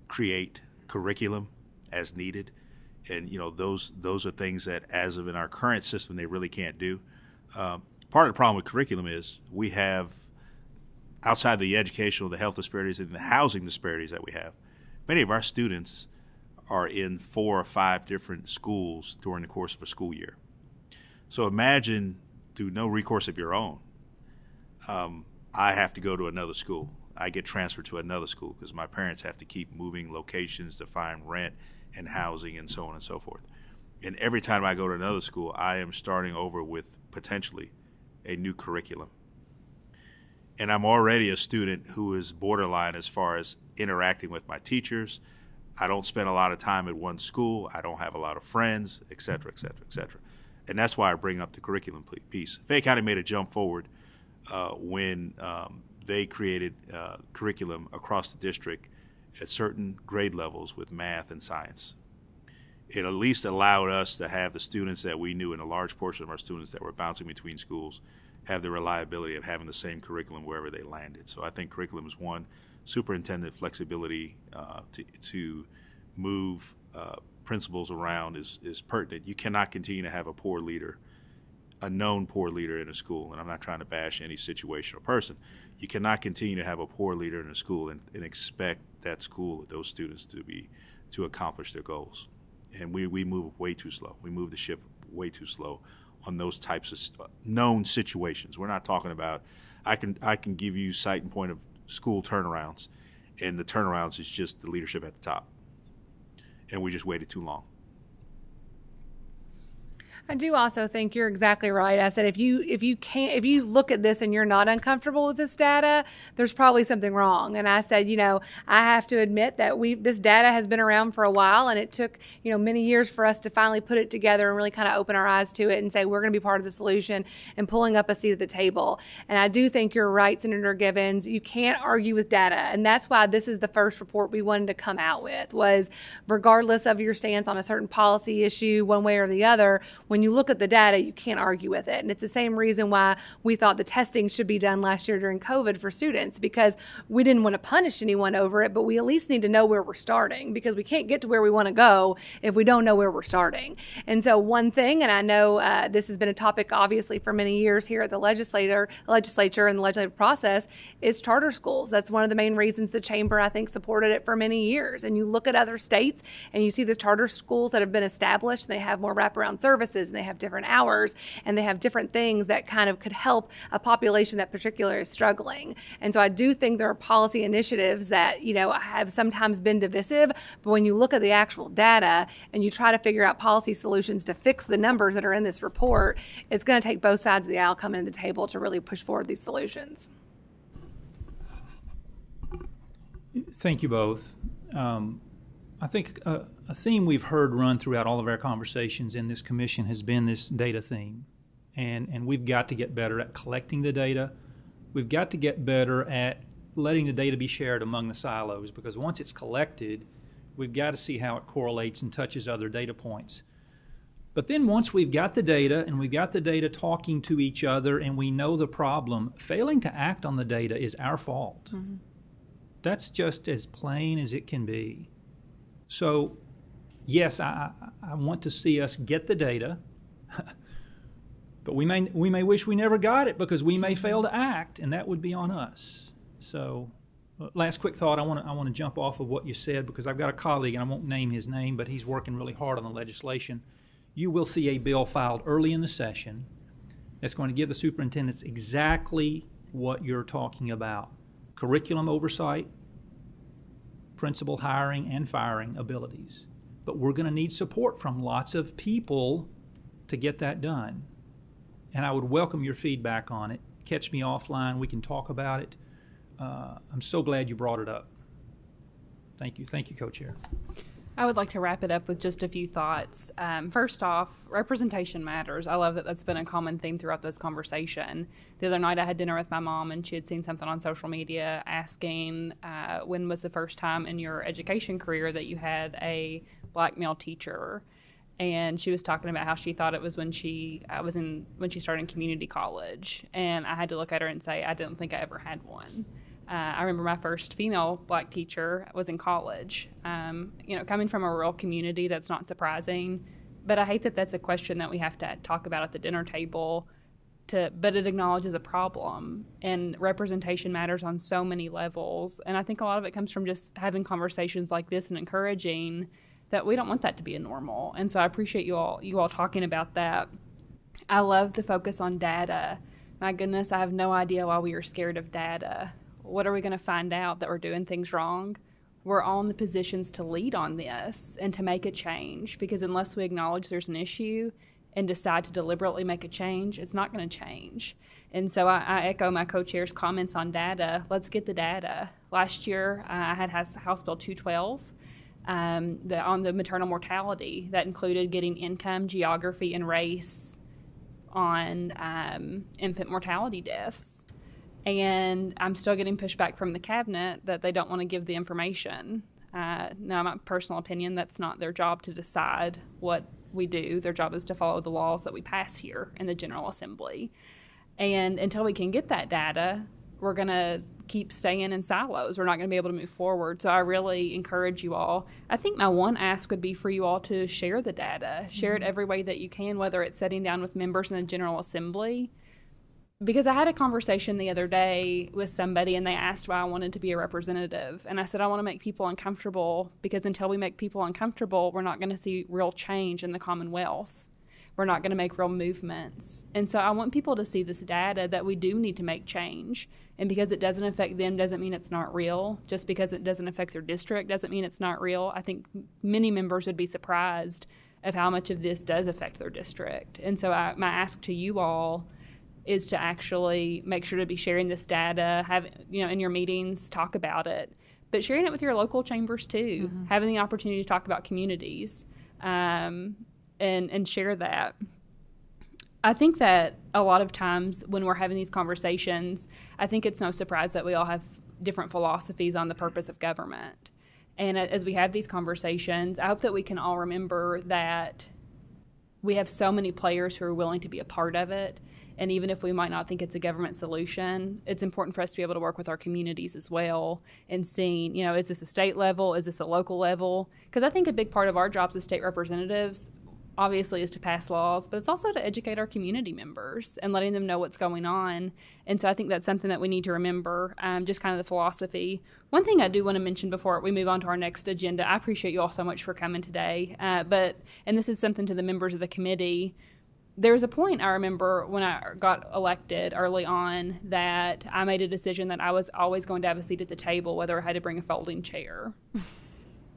create curriculum as needed, and those are things that, as of in our current system, they really can't do. Part of the problem with curriculum is we have, outside the educational, the health disparities, and the housing disparities that we have, many of our students are in 4 or 5 different schools during the course of a school year. So imagine, through no recourse of your own, I have to go to another school. I get transferred to another school because my parents have to keep moving locations to find rent and housing and so on and so forth. And every time I go to another school, I am starting over with potentially a new curriculum. And I'm already a student who is borderline as far as interacting with my teachers. I don't spend a lot of time at one school. I don't have a lot of friends, et cetera, et cetera, et cetera. And that's why I bring up the curriculum piece. Fayette County made a jump forward when they created curriculum across the district at certain grade levels with math and science. It at least allowed us to have the students that we knew, and a large portion of our students that were bouncing between schools, have the reliability of having the same curriculum wherever they landed. So I think curriculum is one. Superintendent flexibility to move principals around is pertinent. You cannot continue to have a poor leader, a known poor leader in a school, and I'm not trying to bash any situation or person. You cannot continue to have a poor leader in a school and expect that school, those students, to accomplish their goals. And we move way too slow. We move the ship way too slow on those types of known situations. We're not talking about, I can give you site and point of school turnarounds, and the turnarounds is just the leadership at the top. And we just waited too long. I do also think you're exactly right. I said if you look at this and you're not uncomfortable with this data, there's probably something wrong. And I said, I have to admit that this data has been around for a while, and it took many years for us to finally put it together and really kind of open our eyes to it and say we're going to be part of the solution and pulling up a seat at the table. And I do think you're right, Senator Givens. You can't argue with data, and that's why this is the first report we wanted to come out with. Was regardless of your stance on a certain policy issue, one way or the other, when when you look at the data, you can't argue with it. And it's the same reason why we thought the testing should be done last year during COVID for students, because we didn't want to punish anyone over it, but we at least need to know where we're starting, because we can't get to where we want to go if we don't know where we're starting. And so one thing, and I know this has been a topic obviously for many years here at the legislature and the legislative process, is charter schools. That's one of the main reasons the chamber, I think, supported it for many years. And you look at other states and you see these charter schools that have been established, and they have more wraparound services, and they have different hours, and they have different things that kind of could help a population that particularly is struggling. And so I do think there are policy initiatives that, have sometimes been divisive, but when you look at the actual data and you try to figure out policy solutions to fix the numbers that are in this report, it's going to take both sides of the aisle coming to the table to really push forward these solutions. Thank you both. I think a theme we've heard run throughout all of our conversations in this commission has been this data theme. And we've got to get better at collecting the data. We've got to get better at letting the data be shared among the silos, because once it's collected, we've got to see how it correlates and touches other data points. But then once we've got the data and we've got the data talking to each other and we know the problem, failing to act on the data is our fault. Mm-hmm. That's just as plain as it can be. So, yes, I want to see us get the data, but we may wish we never got it, because we may fail to act, and that would be on us. So, last quick thought, I want to jump off of what you said, because I've got a colleague, and I won't name his name, but he's working really hard on the legislation. You will see a bill filed early in the session that's going to give the superintendents exactly what you're talking about: curriculum oversight, principal hiring and firing abilities. But we're going to need support from lots of people to get that done. And I would welcome your feedback on it. Catch me offline. We can talk about it. I'm so glad you brought it up. Thank you. Thank you, Co-Chair. I would like to wrap it up with just a few thoughts. First off, representation matters. I love that that's been a common theme throughout this conversation. The other night I had dinner with my mom, and she had seen something on social media asking when was the first time in your education career that you had a black male teacher. And she was talking about how she thought it was when she started in community college. And I had to look at her and say, I didn't think I ever had one. I remember my first female black teacher was in college. Coming from a rural community, that's not surprising. But I hate that that's a question that we have to talk about at the dinner table. But it acknowledges a problem. And representation matters on so many levels. And I think a lot of it comes from just having conversations like this and encouraging that we don't want that to be a normal. And so I appreciate you all talking about that. I love the focus on data. My goodness, I have no idea why we are scared of data. What are we going to find out? That we're doing things wrong? We're all in the positions to lead on this and to make a change, because unless we acknowledge there's an issue and decide to deliberately make a change, it's not going to change. And so I echo my co-chair's comments on data. Let's get the data. Last year, I had House Bill 212 on the maternal mortality. That included getting income, geography, and race on infant mortality deaths. And I'm still getting pushback from the cabinet that they don't want to give the information. Now, my personal opinion, that's not their job to decide what we do. Their job is to follow the laws that we pass here in the General Assembly. And until we can get that data, we're going to keep staying in silos. We're not going to be able to move forward. So I really encourage you all. I think my one ask would be for you all to share the data. Share it every way that you can, whether it's sitting down with members in the General Assembly. Because I had a conversation the other day with somebody, and they asked why I wanted to be a representative. And I said, I want to make people uncomfortable, because until we make people uncomfortable, we're not going to see real change in the Commonwealth. We're not going to make real movements. And so I want people to see this data that we do need to make change. And because it doesn't affect them doesn't mean it's not real. Just because it doesn't affect their district doesn't mean it's not real. I think many members would be surprised of how much of this does affect their district. And so my ask to you all is to actually make sure to be sharing this data, have, in your meetings, talk about it, but sharing it with your local chambers too, having the opportunity to talk about communities, and share that. I think that a lot of times when we're having these conversations, I think it's no surprise that we all have different philosophies on the purpose of government. And as we have these conversations, I hope that we can all remember that we have so many players who are willing to be a part of it. And even if we might not think it's a government solution, it's important for us to be able to work with our communities as well and seeing, you know, is this a state level? Is this a local level? Because I think a big part of our jobs as state representatives obviously is to pass laws, but it's also to educate our community members and letting them know what's going on. And so I think that's something that we need to remember, just kind of the philosophy. One thing I do want to mention before we move on to our next agenda, I appreciate you all so much for coming today, and this is something to the members of the committee. There was a point I remember when I got elected early on that I made a decision that I was always going to have a seat at the table, whether I had to bring a folding chair.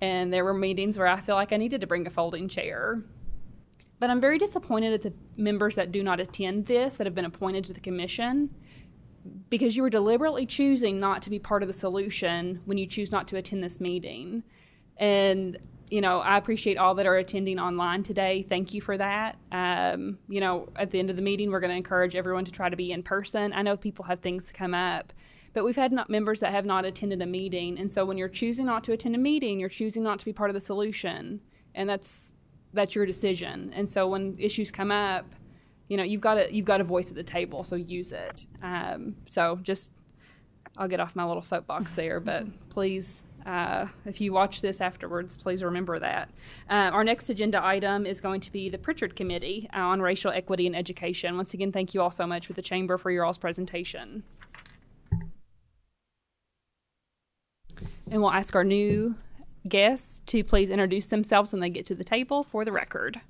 And there were meetings where I feel like I needed to bring a folding chair. But I'm very disappointed at the members that do not attend this, that have been appointed to the commission, because you are deliberately choosing not to be part of the solution when you choose not to attend this meeting. And, you know, I appreciate all that are attending online today. Thank you for that. You know, at the end of the meeting, we're going to encourage everyone to try to be in person. I know people have things to come up, but we've had members that have not attended a meeting. And so when you're choosing not to attend a meeting, you're choosing not to be part of the solution. And that's your decision. And so when issues come up, you know, you've got a voice at the table, so use it. So just, I'll get off my little soapbox there, but please, if you watch this afterwards, please remember that. Our next agenda item is going to be the Pritchard Committee on Racial Equity in Education. Once again, thank you all so much for the Chamber for your all's presentation. And we'll ask our new guests to please introduce themselves when they get to the table for the record.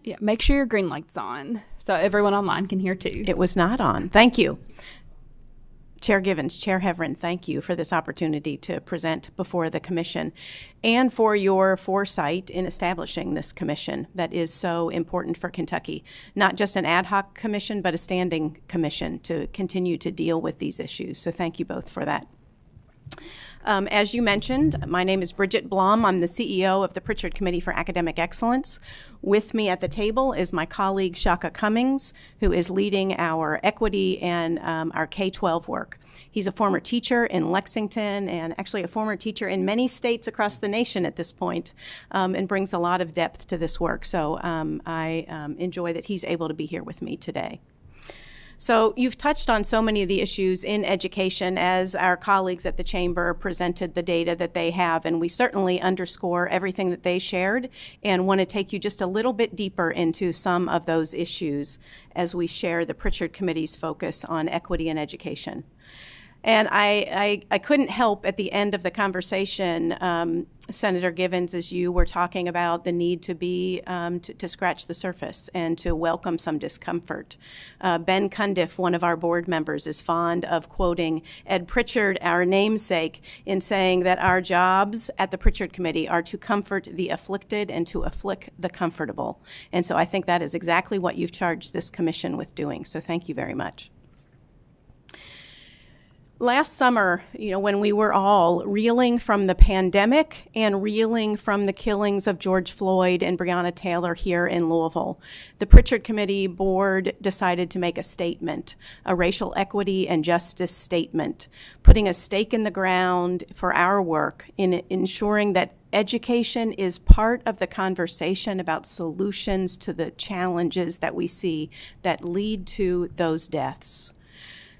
Yeah, make sure your green light's on so everyone online can hear too. It was not on. Thank you. Chair Givens, Chair Hevren, thank you for this opportunity to present before the commission and for your foresight in establishing this commission that is so important for Kentucky. Not just an ad hoc commission, but a standing commission to continue to deal with these issues. So thank you both for that. As you mentioned, my name is Bridget Blom. I'm the CEO of the Pritchard Committee for Academic Excellence. With me at the table is my colleague Shaka Cummings, who is leading our equity and our K-12 work. He's a former teacher in Lexington and actually a former teacher in many states across the nation at this point, and brings a lot of depth to this work. So I enjoy that he's able to be here with me today. So you've touched on so many of the issues in education as our colleagues at the Chamber presented the data that they have, and we certainly underscore everything that they shared and want to take you just a little bit deeper into some of those issues as we share the Pritchard Committee's focus on equity in education. And I couldn't help at the end of the conversation, Senator Givens, as you were talking about the need to be to scratch the surface and to welcome some discomfort. Ben Cundiff, one of our board members, is fond of quoting Ed Pritchard, our namesake, in saying that our jobs at the Pritchard Committee are to comfort the afflicted and to afflict the comfortable. And so I think that is exactly what you've charged this commission with doing. So thank you very much. Last summer, you know, when we were all reeling from the pandemic and reeling from the killings of George Floyd and Breonna Taylor here in Louisville, the Pritchard Committee board decided to make a statement, a racial equity and justice statement, putting a stake in the ground for our work in ensuring that education is part of the conversation about solutions to the challenges that we see that lead to those deaths.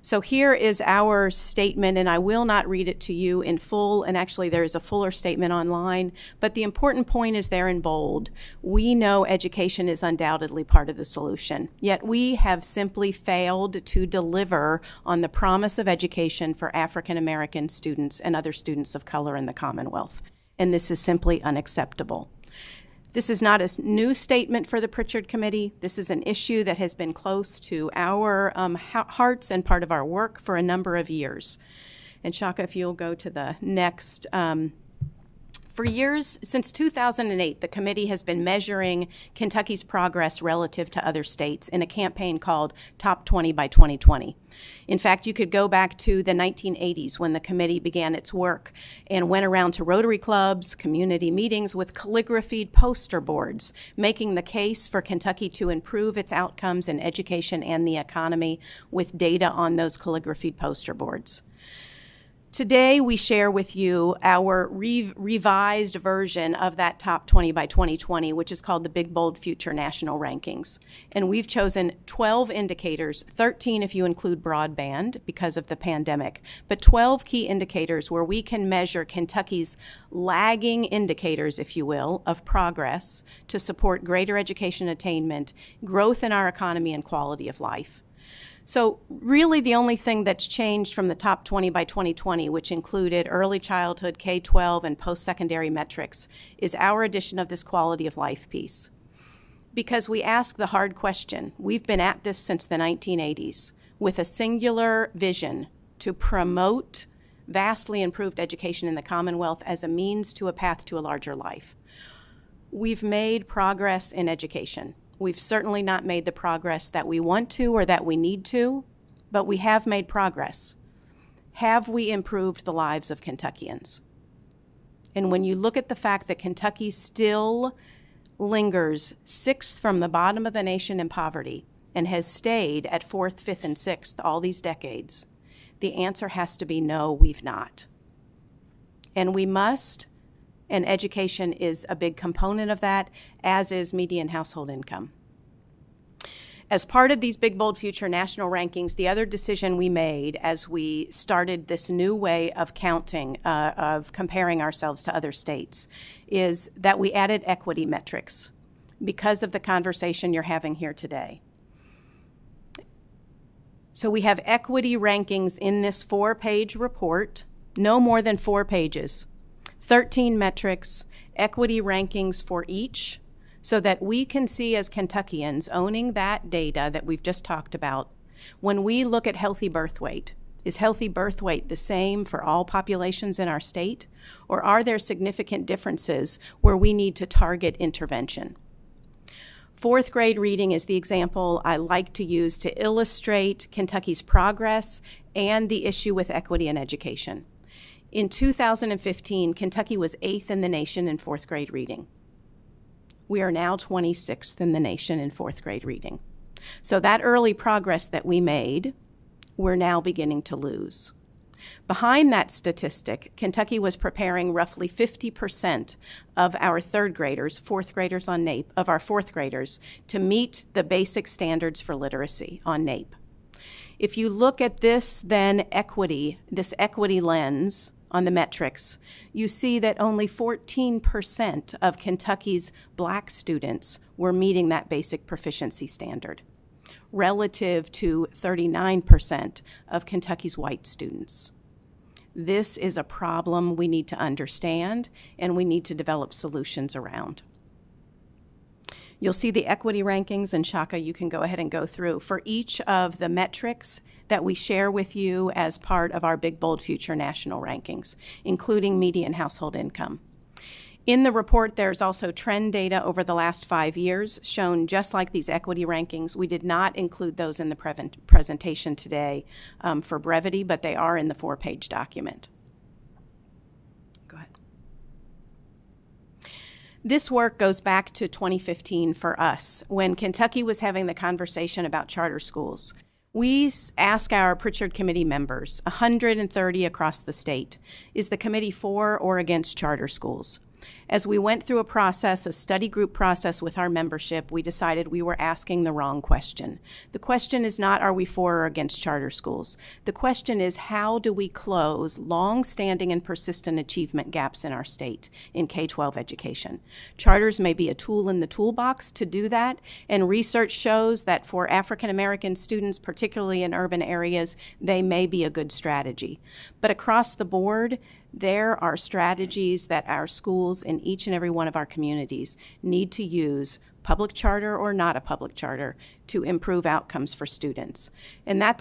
So here is our statement, and I will not read it to you in full, and actually there is a fuller statement online, but the important point is there in bold. We know education is undoubtedly part of the solution, yet we have simply failed to deliver on the promise of education for African American students and other students of color in the Commonwealth, and this is simply unacceptable. This is not a new statement for the Pritchard Committee. This is an issue that has been close to our hearts and part of our work for a number of years. And Shaka, if you'll go to the next. For years, since 2008, the committee has been measuring Kentucky's progress relative to other states in a campaign called Top 20 by 2020. In fact, you could go back to the 1980s when the committee began its work and went around to Rotary clubs, community meetings with calligraphied poster boards, making the case for Kentucky to improve its outcomes in education and the economy with data on those calligraphied poster boards. Today, we share with you our revised version of that Top 20 by 2020, which is called the Big Bold Future National Rankings. And we've chosen 12 indicators, 13 if you include broadband because of the pandemic, but 12 key indicators where we can measure Kentucky's lagging indicators, if you will, of progress to support greater education attainment, growth in our economy, and quality of life. So really the only thing that's changed from the Top 20 by 2020, which included early childhood, K-12, and post-secondary metrics, is our addition of this quality of life piece. Because we ask the hard question. We've been at this since the 1980s with a singular vision to promote vastly improved education in the Commonwealth as a means to a path to a larger life. We've made progress in education. We've certainly not made the progress that we want to or that we need to, but we have made progress. Have we improved the lives of Kentuckians? And when you look at the fact that Kentucky still lingers 6th from the bottom of the nation in poverty and has stayed at 4th, 5th, and 6th all these decades, the answer has to be no, we've not. And we must. And education is a big component of that, as is median household income. As part of these Big Bold Future national rankings, the other decision we made as we started this new way of counting, of comparing ourselves to other states, is that we added equity metrics because of the conversation you're having here today. So we have equity rankings in this 4-page report, no more than 4 pages. 13 metrics, equity rankings for each, so that we can see as Kentuckians owning that data that we've just talked about, when we look at healthy birth weight, is healthy birth weight the same for all populations in our state, or are there significant differences where we need to target intervention? 4th grade reading is the example I like to use to illustrate Kentucky's progress and the issue with equity in education. In 2015, Kentucky was 8th in the nation in 4th grade reading. We are now 26th in the nation in 4th grade reading. So that early progress that we made, we're now beginning to lose. Behind that statistic, Kentucky was preparing roughly 50% of our 3rd graders, 4th graders on NAEP, of our 4th graders, to meet the basic standards for literacy on NAEP. If you look at this, then this equity lens on the metrics, you see that only 14% of Kentucky's Black students were meeting that basic proficiency standard, relative to 39% of Kentucky's white students. This is a problem we need to understand and we need to develop solutions around. You'll see the equity rankings, and Shaka, you can go ahead and go through for each of the metrics that we share with you as part of our Big Bold Future national rankings, including median household income. In the report, there's also trend data over the last 5 years shown just like these equity rankings. We did not include those in the presentation today for brevity, but they are in the 4-page document. Go ahead. This work goes back to 2015 for us, when Kentucky was having the conversation about charter schools. We ask our Pritchard committee members, 130 across the state, is the committee for or against charter schools? As we went through a study group process with our membership, we decided we were asking the wrong question. The question is not, are we for or against charter schools? The question is, how do we close long-standing and persistent achievement gaps in our state in K-12 education? Charters may be a tool in the toolbox to do that, and research shows that for African American students, particularly in urban areas, they may be a good strategy. But across the board, there are strategies that our schools in each and every one of our communities need to use public charter or not a public charter, to improve outcomes for students. And that's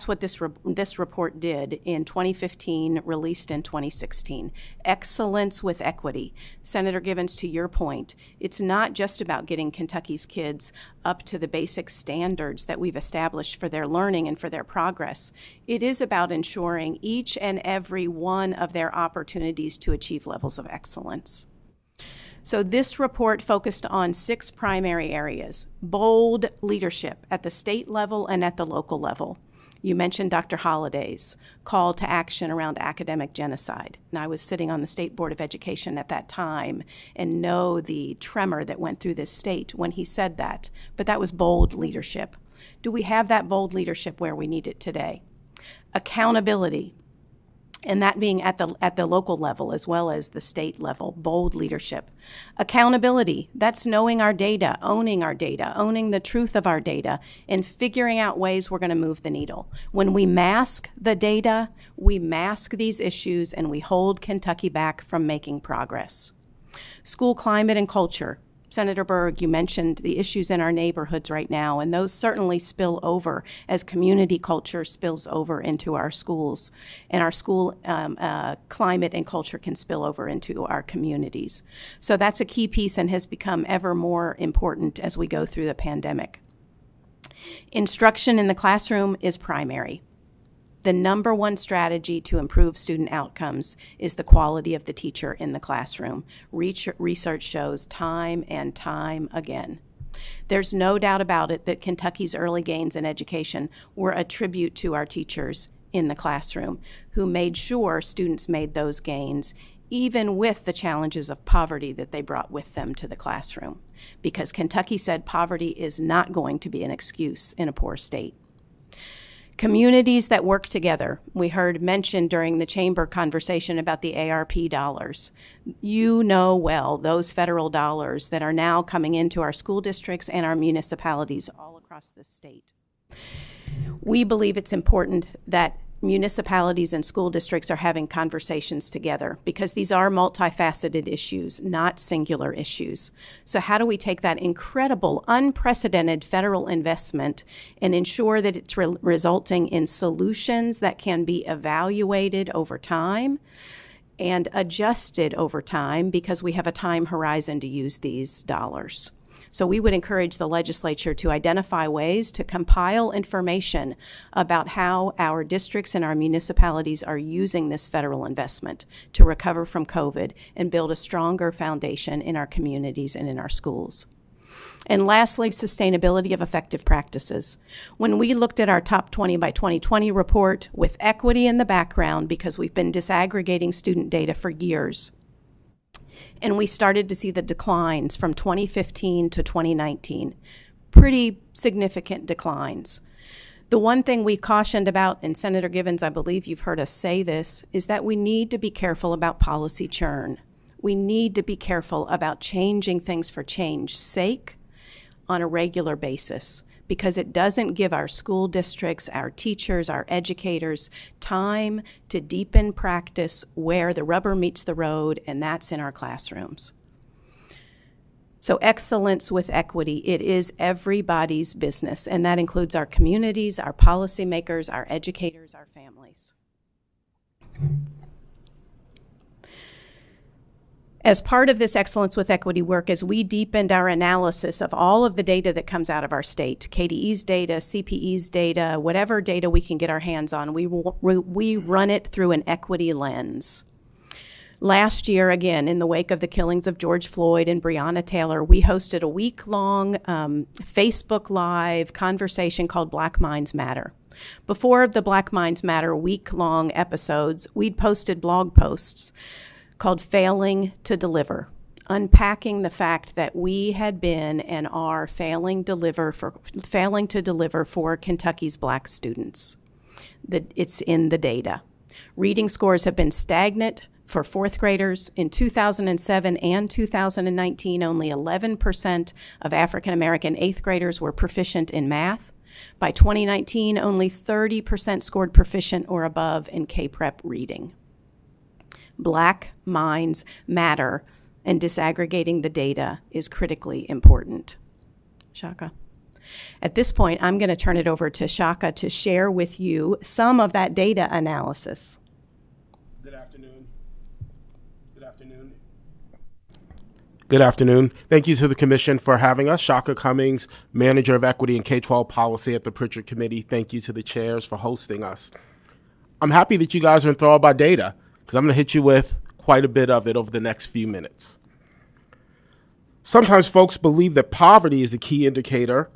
what this report did in 2015, released in 2016. Excellence with equity. Senator Givens, to your point, it's not just about getting Kentucky's kids up to the basic standards that we've established for their learning and for their progress. It is about ensuring each and every one of their opportunities to achieve levels of excellence. So this report focused on 6 primary areas. Bold leadership at the state level and at the local level. You mentioned Dr. Holliday's call to action around academic genocide. And I was sitting on the State Board of Education at that time and know the tremor that went through this state when he said that. But that was bold leadership. Do we have that bold leadership where we need it today? Accountability. And that being at the local level as well as the state level, bold leadership. Accountability, that's knowing our data, owning the truth of our data, and figuring out ways we're going to move the needle. When we mask the data, we mask these issues and we hold Kentucky back from making progress. School climate and culture. Senator Berg, you mentioned the issues in our neighborhoods right now, and those certainly spill over as community culture spills over into our schools. And our school climate and culture can spill over into our communities. So that's a key piece and has become ever more important as we go through the pandemic. Instruction in the classroom is primary. The number one strategy to improve student outcomes is the quality of the teacher in the classroom. Research shows time and time again. There's no doubt about it that Kentucky's early gains in education were a tribute to our teachers in the classroom, who made sure students made those gains, even with the challenges of poverty that they brought with them to the classroom. Because Kentucky said poverty is not going to be an excuse in a poor state. Communities that work together. We heard mentioned during the chamber conversation about the ARP dollars. You know well those federal dollars that are now coming into our school districts and our municipalities all across the state. We believe it's important that municipalities and school districts are having conversations together because these are multifaceted issues, not singular issues. So how do we take that incredible, unprecedented federal investment and ensure that it's resulting in solutions that can be evaluated over time and adjusted over time because we have a time horizon to use these dollars? So we would encourage the legislature to identify ways to compile information about how our districts and our municipalities are using this federal investment to recover from COVID and build a stronger foundation in our communities and in our schools. And lastly, sustainability of effective practices. When we looked at our Top 20 by 2020 report with equity in the background, because we've been disaggregating student data for years, and we started to see the declines from 2015 to 2019, pretty significant declines. The one thing we cautioned about, and Senator Givens, I believe you've heard us say this, is that we need to be careful about policy churn. We need to be careful about changing things for change's sake on a regular basis, because it doesn't give our school districts, our teachers, our educators time to deepen practice where the rubber meets the road, and that's in our classrooms. So excellence with equity, it is everybody's business, and that includes our communities, our policymakers, our educators, our families. As part of this excellence with equity work, as we deepened our analysis of all of the data that comes out of our state, KDE's data, CPE's data, whatever data we can get our hands on, we run it through an equity lens. Last year, again, in the wake of the killings of George Floyd and Breonna Taylor, we hosted a week-long Facebook Live conversation called Black Minds Matter. Before the Black Minds Matter week-long episodes, we'd posted blog posts called Failing to Deliver, unpacking the fact that we had been and are failing to deliver for Kentucky's Black students. It's in the data. Reading scores have been stagnant for fourth graders. In 2007 and 2019, only 11% of African American eighth graders were proficient in math. By 2019, only 30% scored proficient or above in K-Prep reading. Black minds matter, and disaggregating the data is critically important. Shaka. At this point, I'm going to turn it over to Shaka to share with you some of that data analysis. Good afternoon. Good afternoon. Good afternoon. Thank you to the Commission for having us. Shaka Cummings, Manager of Equity and K-12 Policy at the Pritchard Committee. Thank you to the chairs for hosting us. I'm happy that you guys are enthralled by data because I'm going to hit you with quite a bit of it over the next few minutes. Sometimes folks believe that poverty is a key indicator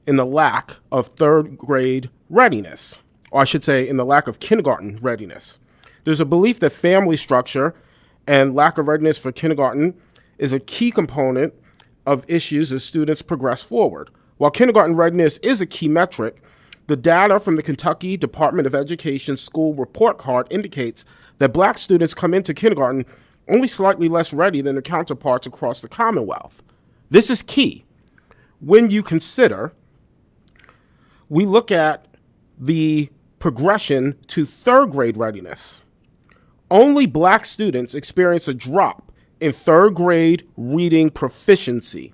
in the lack of third grade readiness, or I should say in the lack of kindergarten readiness. There's a belief that family structure and lack of readiness for kindergarten is a key component of issues as students progress forward. While kindergarten readiness is a key metric, the data from the Kentucky Department of Education school report card indicates that Black students come into kindergarten only slightly less ready than their counterparts across the Commonwealth. This is key when you consider we look at the progression to third grade readiness. Only Black students experience a drop in third grade reading proficiency.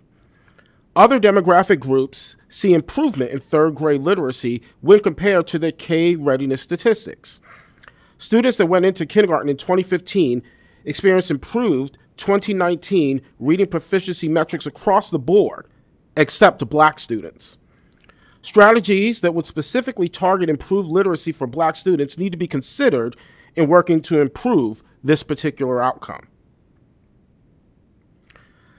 Other demographic groups see improvement in third grade literacy when compared to their K readiness statistics. Students that went into kindergarten in 2015 experienced improved 2019 reading proficiency metrics across the board, except Black students. Strategies that would specifically target improved literacy for Black students need to be considered in working to improve this particular outcome.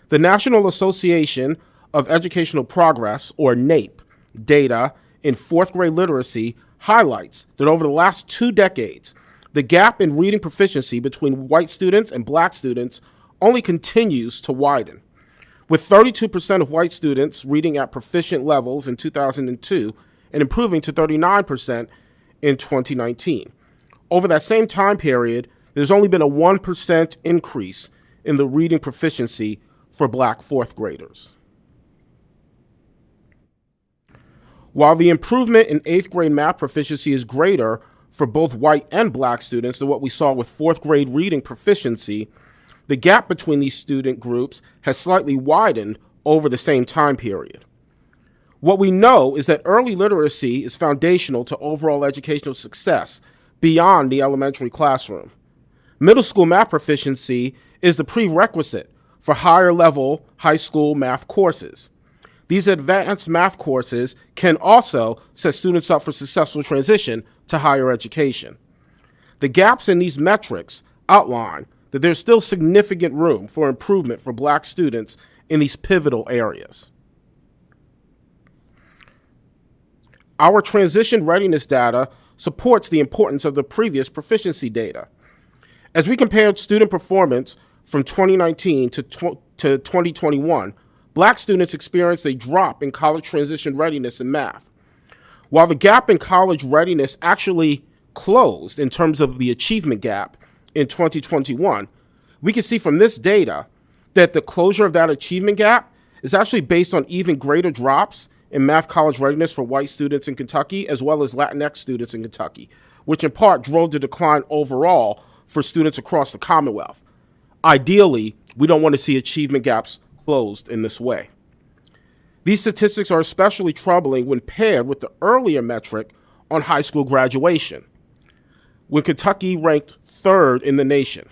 The National Association of Educational Progress, or NAEP, data in fourth grade literacy highlights that over the last 2 decades, the gap in reading proficiency between white students and Black students only continues to widen, with 32% of white students reading at proficient levels in 2002 and improving to 39% in 2019. Over that same time period, there's only been a 1% increase in the reading proficiency for Black fourth graders. While the improvement in 8th grade math proficiency is greater for both white and Black students than what we saw with fourth grade reading proficiency, the gap between these student groups has slightly widened over the same time period. What we know is that early literacy is foundational to overall educational success beyond the elementary classroom. Middle school math proficiency is the prerequisite for higher level high school math courses. These advanced math courses can also set students up for successful transition to higher education. The gaps in these metrics outline that there's still significant room for improvement for Black students in these pivotal areas. Our transition readiness data supports the importance of the previous proficiency data. As we compared student performance from 2019 to 2021, Black students experienced a drop in college transition readiness in math. While the gap in college readiness actually closed in terms of the achievement gap in 2021, we can see from this data that the closure of that achievement gap is actually based on even greater drops in math college readiness for white students in Kentucky as well as Latinx students in Kentucky, which in part drove the decline overall for students across the Commonwealth. Ideally, we don't want to see achievement gaps closed in this way. These statistics are especially troubling when paired with the earlier metric on high school graduation, when Kentucky ranked 3rd in the nation.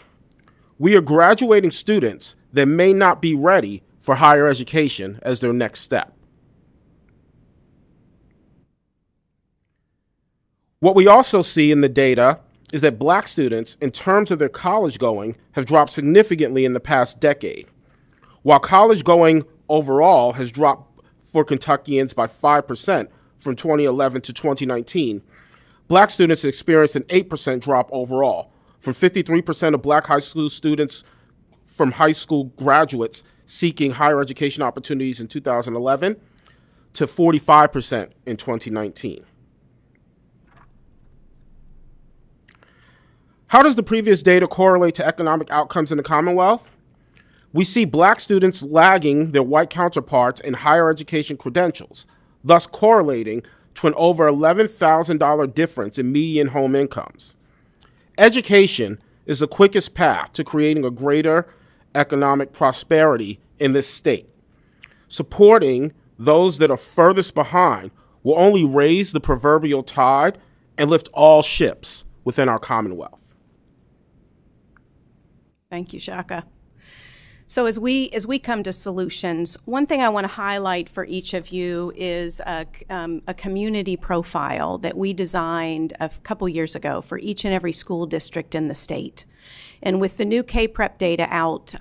We are graduating students that may not be ready for higher education as their next step. What we also see in the data is that Black students, in terms of their college going, have dropped significantly in the past decade. While college going overall has dropped for Kentuckians by 5% from 2011 to 2019, Black students experienced an 8% drop overall, from 53% of Black high school students from high school graduates seeking higher education opportunities in 2011 to 45% in 2019. How does the previous data correlate to economic outcomes in the Commonwealth? We see Black students lagging their white counterparts in higher education credentials, thus correlating to an over $11,000 difference in median home incomes. Education is the quickest path to creating a greater economic prosperity in this state. Supporting those that are furthest behind will only raise the proverbial tide and lift all ships within our Commonwealth. Thank you, Shaka. So as we come to solutions, one thing I want to highlight for each of you is a community profile that we designed a couple years ago for each and every school district in the state. And with the new K-Prep data out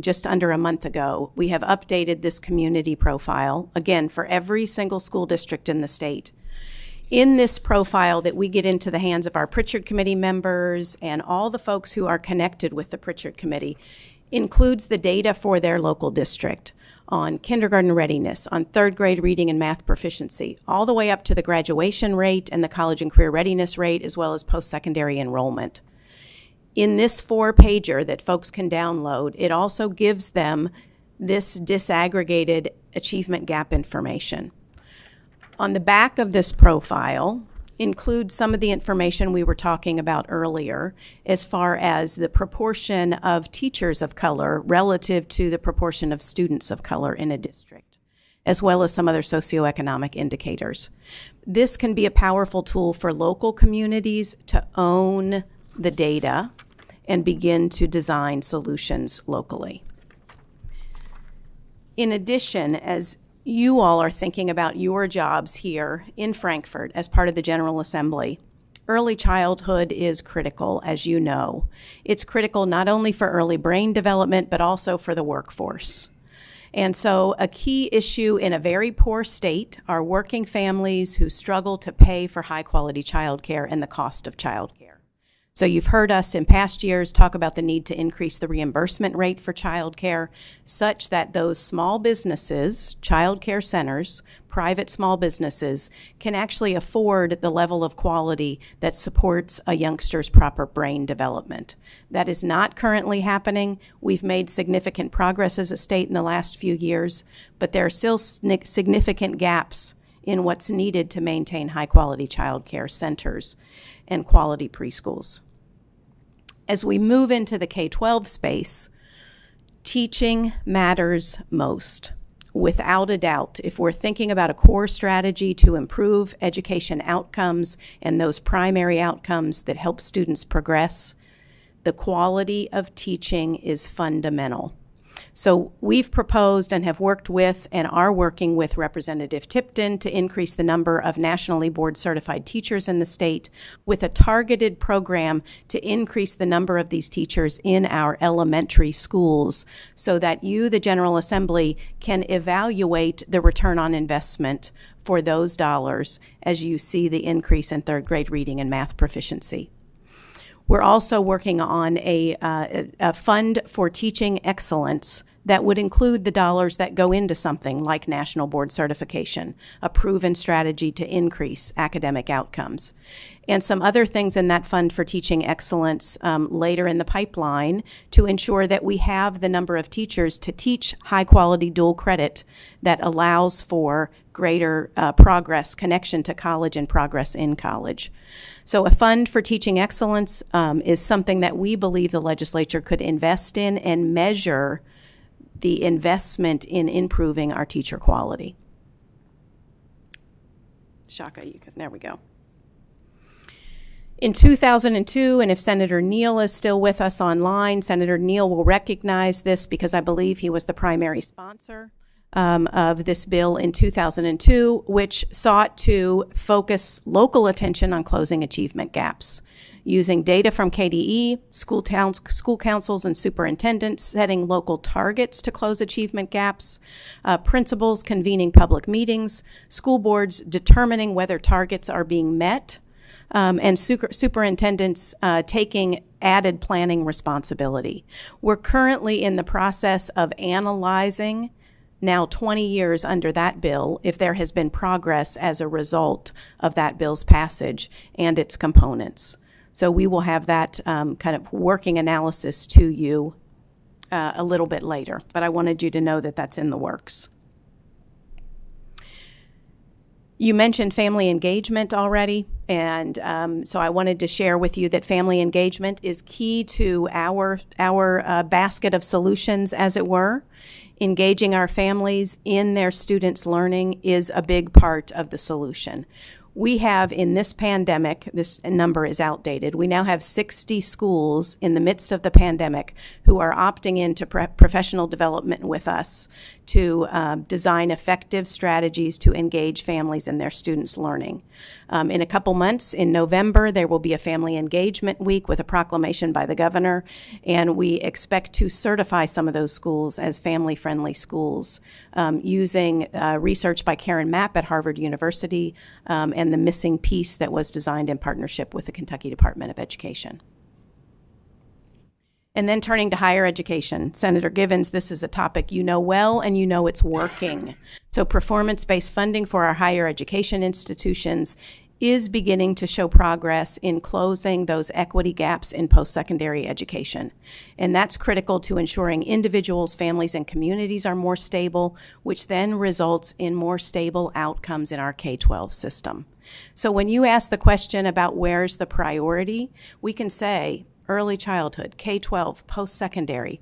just under a month ago, we have updated this community profile, again, for every single school district in the state. In this profile that we get into the hands of our Pritchard Committee members and all the folks who are connected with the Pritchard Committee, includes the data for their local district on kindergarten readiness, on third grade reading and math proficiency, all the way up to the graduation rate and the college and career readiness rate, as well as post-secondary enrollment. In this 4-pager that folks can download, it also gives them this disaggregated achievement gap information. On the back of this profile includes some of the information we were talking about earlier as far as the proportion of teachers of color relative to the proportion of students of color in a district, as well as some other socioeconomic indicators. This can be a powerful tool for local communities to own the data and begin to design solutions locally. In addition, as you all are thinking about your jobs here in Frankfort as part of the General Assembly, early childhood is critical, as you know. It's critical not only for early brain development, but also for the workforce. And so a key issue in a very poor state are working families who struggle to pay for high-quality childcare and the cost of childcare. So you've heard us in past years talk about the need to increase the reimbursement rate for childcare such that those small businesses, childcare centers, private small businesses, can actually afford the level of quality that supports a youngster's proper brain development. That is not currently happening. We've made significant progress as a state in the last few years, but there are still significant gaps in what's needed to maintain high-quality childcare centers and quality preschools. As we move into the K-12 space, teaching matters most. Without a doubt, if we're thinking about a core strategy to improve education outcomes and those primary outcomes that help students progress, the quality of teaching is fundamental. So we've proposed and have worked with and are working with Representative Tipton to increase the number of nationally board certified teachers in the state with a targeted program to increase the number of these teachers in our elementary schools so that you, the General Assembly, can evaluate the return on investment for those dollars as you see the increase in third grade reading and math proficiency. We're also working on a fund for teaching excellence that would include the dollars that go into something like national board certification, a proven strategy to increase academic outcomes. And some other things in that fund for teaching excellence later in the pipeline to ensure that we have the number of teachers to teach high-quality dual credit that allows for greater progress, connection to college and progress in college. So a fund for teaching excellence is something that we believe the legislature could invest in and measure the investment in improving our teacher quality. Shaka, there we go. In 2002, and if Senator Neal is still with us online, Senator Neal will recognize this because I believe he was the primary sponsor of this bill in 2002, which sought to focus local attention on closing achievement gaps, using data from KDE, school councils and superintendents setting local targets to close achievement gaps, principals convening public meetings, school boards determining whether targets are being met, and superintendents taking added planning responsibility. We're currently in the process of analyzing, now 20 years under that bill, if there has been progress as a result of that bill's passage and its components. So we will have that kind of working analysis to you a little bit later, but I wanted you to know that that's in the works. You mentioned family engagement already, and so I wanted to share with you that family engagement is key to our basket of solutions, as it were. Engaging our families in their students' learning is a big part of the solution. We have, in this pandemic, this number is outdated, we now have 60 schools in the midst of the pandemic who are opting into professional development with us to design effective strategies to engage families in their students' learning. In a couple months, in November, there will be a Family Engagement Week with a proclamation by the governor, and we expect to certify some of those schools as family-friendly schools using research by Karen Mapp at Harvard University and the missing piece that was designed in partnership with the Kentucky Department of Education. And then turning to higher education, Senator Givens, this is a topic you know well and you know it's working. So performance-based funding for our higher education institutions is beginning to show progress in closing those equity gaps in post-secondary education. And that's critical to ensuring individuals, families, and communities are more stable, which then results in more stable outcomes in our K-12 system. So when you ask the question about where's the priority, we can say early childhood, K-12, post-secondary.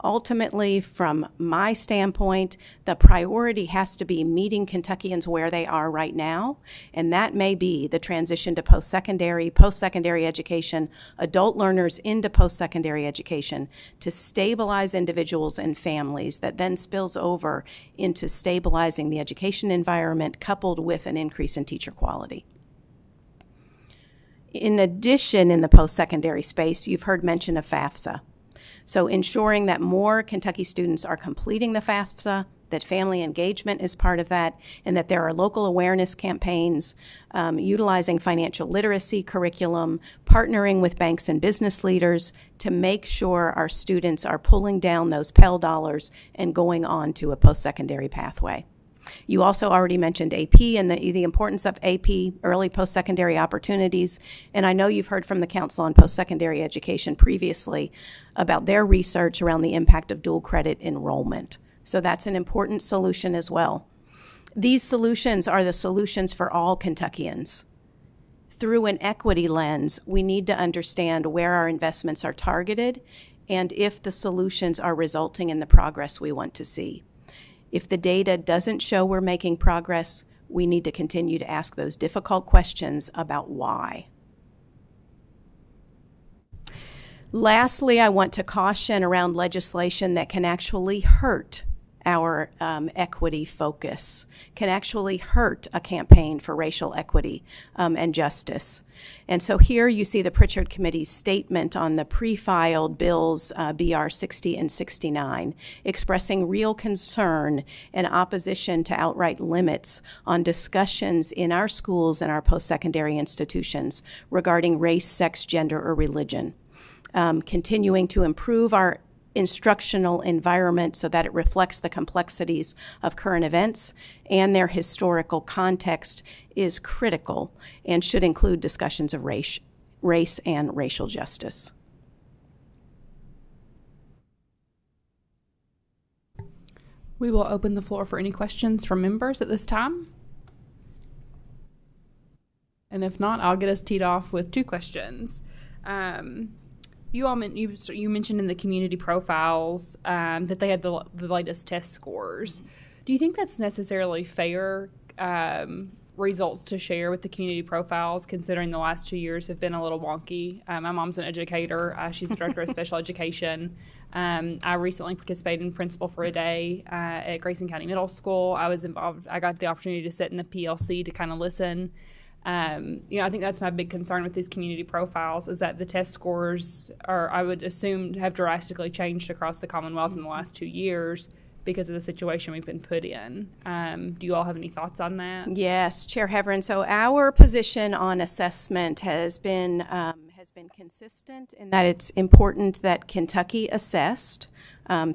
Ultimately, from my standpoint, the priority has to be meeting Kentuckians where they are right now, and that may be the transition to post-secondary education, adult learners into post-secondary education to stabilize individuals and families that then spills over into stabilizing the education environment coupled with an increase in teacher quality. In addition, in the post-secondary space, you've heard mention of FAFSA. So ensuring that more Kentucky students are completing the FAFSA, that family engagement is part of that, and that there are local awareness campaigns, utilizing financial literacy curriculum, partnering with banks and business leaders to make sure our students are pulling down those Pell dollars and going on to a post-secondary pathway. You also already mentioned AP and the importance of AP, early post-secondary opportunities, and I know you've heard from the Council on Post-Secondary Education previously about their research around the impact of dual credit enrollment. So that's an important solution as well. These solutions are the solutions for all Kentuckians. Through an equity lens, we need to understand where our investments are targeted and if the solutions are resulting in the progress we want to see. If the data doesn't show we're making progress, we need to continue to ask those difficult questions about why. Lastly, I want to caution around legislation that can actually hurt our equity focus, can actually hurt a campaign for racial equity and justice. And so here you see the Pritchard Committee's statement on the pre-filed bills BR 60 and 69, expressing real concern and opposition to outright limits on discussions in our schools and our post-secondary institutions regarding race, sex, gender, or religion. Continuing to improve our instructional environment so that it reflects the complexities of current events and their historical context is critical and should include discussions of race and racial justice. We will open the floor for any questions from members at this time. And if not, I'll get us teed off with two questions. You mentioned in the community profiles that they had the latest test scores. Do you think that's necessarily fair results to share with the community profiles, considering the last 2 years have been a little wonky? My mom's an educator. She's the director of special education. I recently participated in Principal for a Day at Grayson County Middle School. I was involved. I got the opportunity to sit in the PLC to kind of listen. I think that's my big concern with these community profiles is that the test scores are, I would assume, have drastically changed across the Commonwealth in the last 2 years because of the situation we've been put in. Do you all have any thoughts on that? Yes, Chair Heverin. So our position on assessment has been consistent in that it's important that Kentucky assessed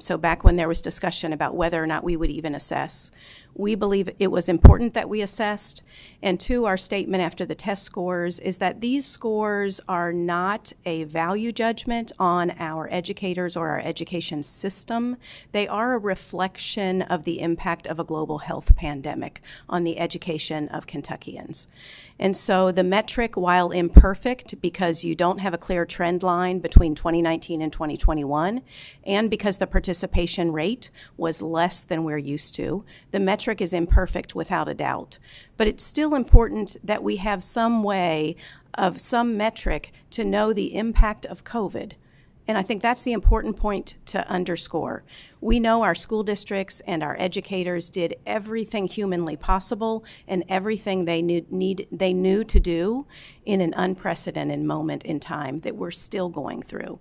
So back when there was discussion about whether or not we would even assess, we believe it was important that we assessed. And two, our statement after the test scores is that these scores are not a value judgment on our educators or our education system. They are a reflection of the impact of a global health pandemic on the education of Kentuckians. And so the metric, while imperfect, because you don't have a clear trend line between 2019 and 2021, and because the participation rate was less than we're used to, the metric is imperfect without a doubt. But it's still important that we have some way of some metric to know the impact of COVID. And I think that's the important point to underscore. We know our school districts and our educators did everything humanly possible and everything they knew to do in an unprecedented moment in time that we're still going through.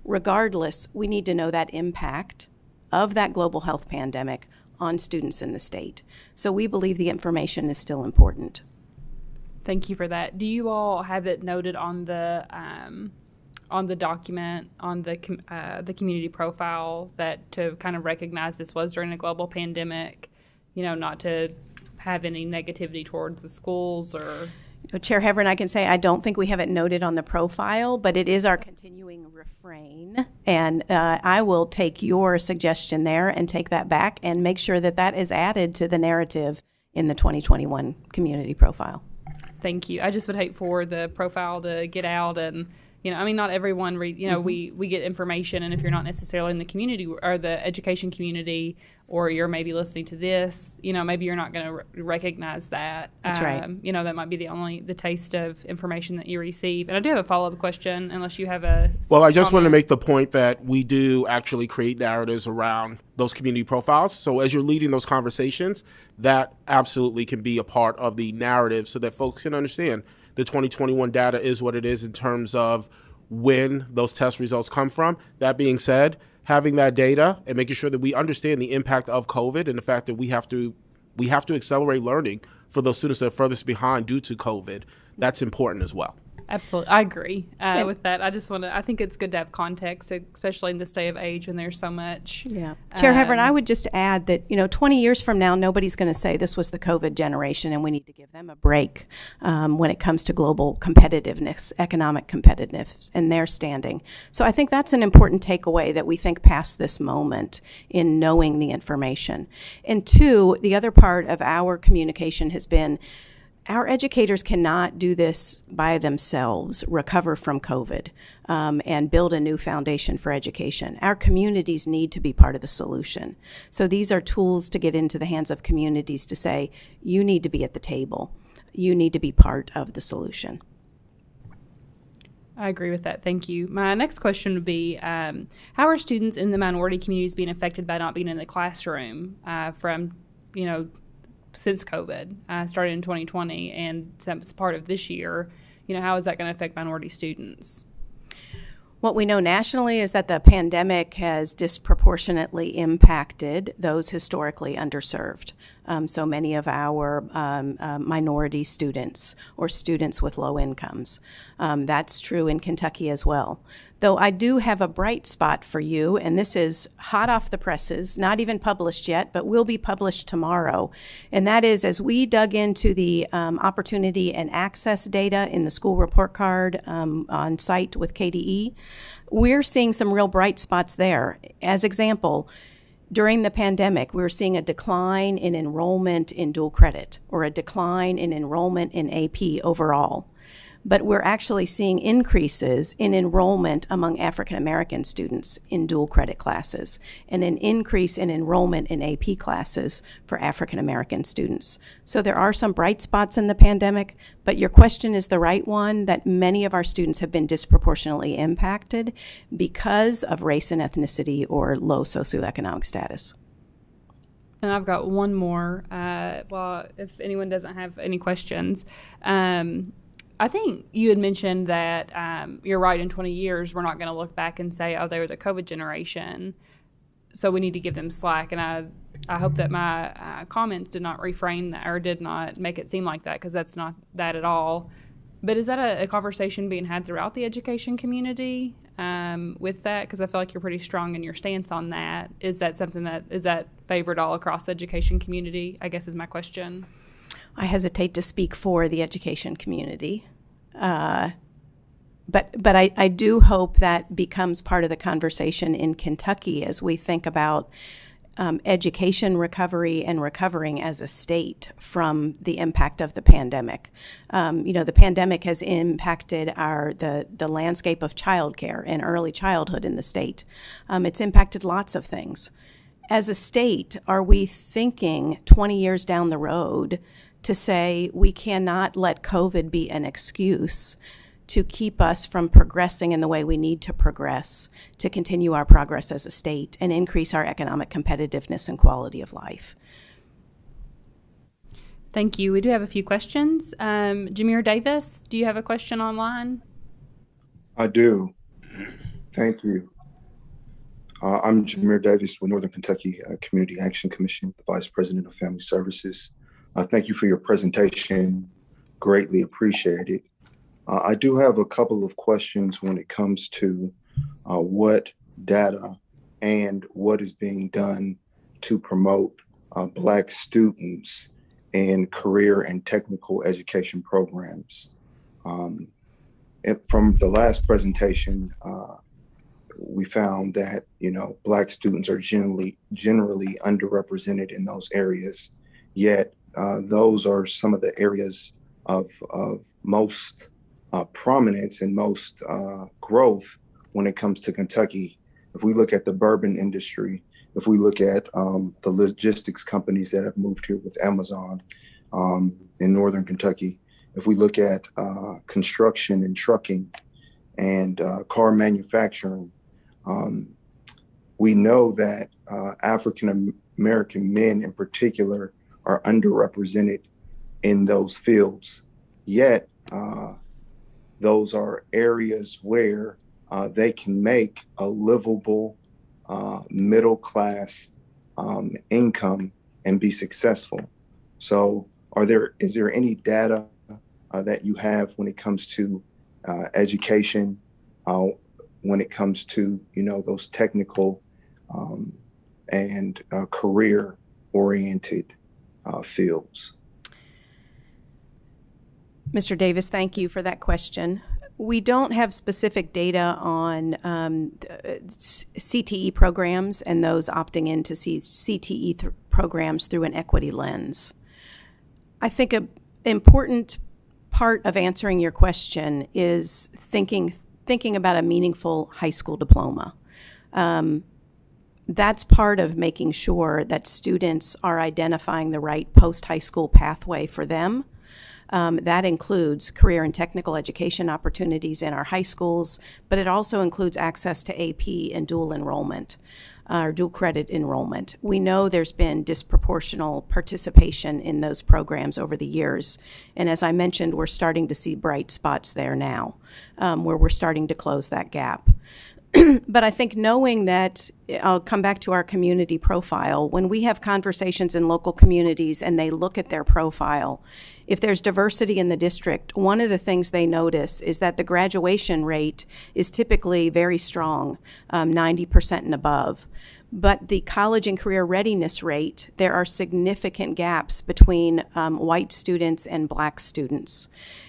Regardless, we need to know that impact of that global health pandemic on students in the state. So we believe the information is still important. Thank you for that. Do you all have it noted on the document, on the community profile, that to kind of recognize this was during a global pandemic, not to have any negativity towards the schools or... Chair Heverin, I can say I don't think we have it noted on the profile, but it is our continuing refrain. And I will take your suggestion there and take that back and make sure that that is added to the narrative in the 2021 community profile. Thank you. I just would hate for the profile to get out and, not everyone we get information, and if you're not necessarily in the community or the education community, or you're maybe listening to this, maybe you're not going to recognize that. That's right. That might be the taste of information that you receive. And I do have a follow-up question, unless you have a Well, I just want to make the point that we do actually create narratives around those community profiles. So as you're leading those conversations, that absolutely can be a part of the narrative so that folks can understand the 2021 data is what it is in terms of when those test results come from. That being said, having that data and making sure that we understand the impact of COVID and the fact that we have to accelerate learning for those students that are furthest behind due to COVID, that's important as well. Absolutely. I agree with that. I think it's good to have context, especially in this day of age when there's so much. Yeah. Chair Heverin, I would just add that, 20 years from now, nobody's going to say this was the COVID generation and we need to give them a break when it comes to global competitiveness, economic competitiveness, and their standing. So I think that's an important takeaway, that we think past this moment in knowing the information. And two, the other part of our communication has been, our educators cannot do this by themselves, recover from COVID, and build a new foundation for education. Our communities need to be part of the solution. So these are tools to get into the hands of communities to say, you need to be at the table. You need to be part of the solution. I agree with that. Thank you. My next question would be, how are students in the minority communities being affected by not being in the classroom since COVID started in 2020 and it's part of this year? How is that going to affect minority students? What we know nationally is that the pandemic has disproportionately impacted those historically underserved. So many of our minority students or students with low incomes. That's true in Kentucky as well. Though I do have a bright spot for you, and this is hot off the presses, not even published yet, but will be published tomorrow. And that is, as we dug into the opportunity and access data in the school report card on site with KDE, we're seeing some real bright spots there. As example, during the pandemic, we were seeing a decline in enrollment in dual credit or a decline in enrollment in AP overall. But we're actually seeing increases in enrollment among African American students in dual credit classes and an increase in enrollment in AP classes for African American students. So there are some bright spots in the pandemic, but your question is the right one, that many of our students have been disproportionately impacted because of race and ethnicity or low socioeconomic status. And I've got one more. If anyone doesn't have any questions. I think you had mentioned that you're right, in 20 years, we're not going to look back and say, oh, they were the COVID generation, so we need to give them slack. And I hope that my comments did not reframe that or did not make it seem like that, because that's not that at all. But is that a conversation being had throughout the education community with that? Because I feel like you're pretty strong in your stance on that. Is that something is that favored all across the education community, I guess is my question. I hesitate to speak for the education community. But I do hope that becomes part of the conversation in Kentucky as we think about education recovery and recovering as a state from the impact of the pandemic. The pandemic has impacted the landscape of childcare and early childhood in the state. It's impacted lots of things. As a state, are we thinking 20 years down the road to say we cannot let COVID be an excuse to keep us from progressing in the way we need to progress to continue our progress as a state and increase our economic competitiveness and quality of life? Thank you. We do have a few questions. Jameer Davis, do you have a question online? I do. Thank you. I'm Jameer Davis with Northern Kentucky Community Action Commission, the Vice President of Family Services. Thank you for your presentation. Greatly appreciated. I do have a couple of questions when it comes to what data and what is being done to promote Black students in career and technical education programs. From the last presentation, we found that Black students are generally underrepresented in those areas, yet those are some of the areas of most prominence and most growth when it comes to Kentucky. If we look at the bourbon industry, if we look at the logistics companies that have moved here with Amazon in Northern Kentucky, if we look at construction and trucking and car manufacturing, we know that African American men in particular are underrepresented in those fields. Yet, those are areas where they can make a livable middle class income and be successful. So is there any data that you have when it comes to education, when it comes to those technical and career oriented fields? Mr. Davis, thank you for that question. We don't have specific data on CTE programs and those opting into CTE programs through an equity lens. I think an important part of answering your question is thinking about a meaningful high school diploma. That's part of making sure that students are identifying the right post-high school pathway for them. That includes career and technical education opportunities in our high schools, but it also includes access to AP and dual enrollment, or dual credit enrollment. We know there's been disproportional participation in those programs over the years. And as I mentioned, we're starting to see bright spots there now, where we're starting to close that gap. But I think knowing that, I'll come back to our community profile, when we have conversations in local communities and they look at their profile, if there's diversity in the district, one of the things they notice is that the graduation rate is typically very strong, 90% and above. But the college and career readiness rate, there are significant gaps between white students and Black students.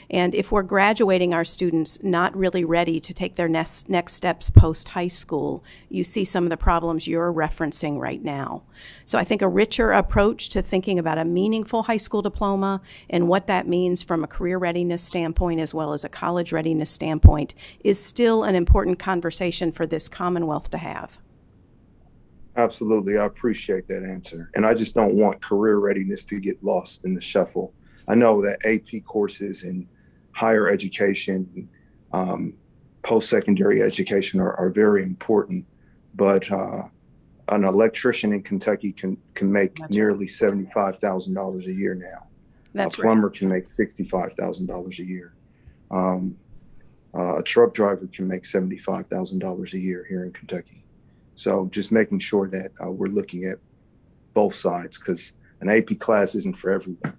And if we're graduating our students not really ready to take their next steps post-high school, you see some of the problems you're referencing right now. So I think a richer approach to thinking about a meaningful high school diploma and what that means from a career readiness standpoint as well as a college readiness standpoint is still an important conversation for this Commonwealth to have. Absolutely. I appreciate that answer. And I just don't want career readiness to get lost in the shuffle. I know that AP courses and higher education, post-secondary education are very important, but an electrician in Kentucky can make nearly $75,000 a year now. That's a plumber can make $65,000 a year. A truck driver can make $75,000 a year here in Kentucky. So just making sure that we're looking at both sides, because an AP class isn't for everyone.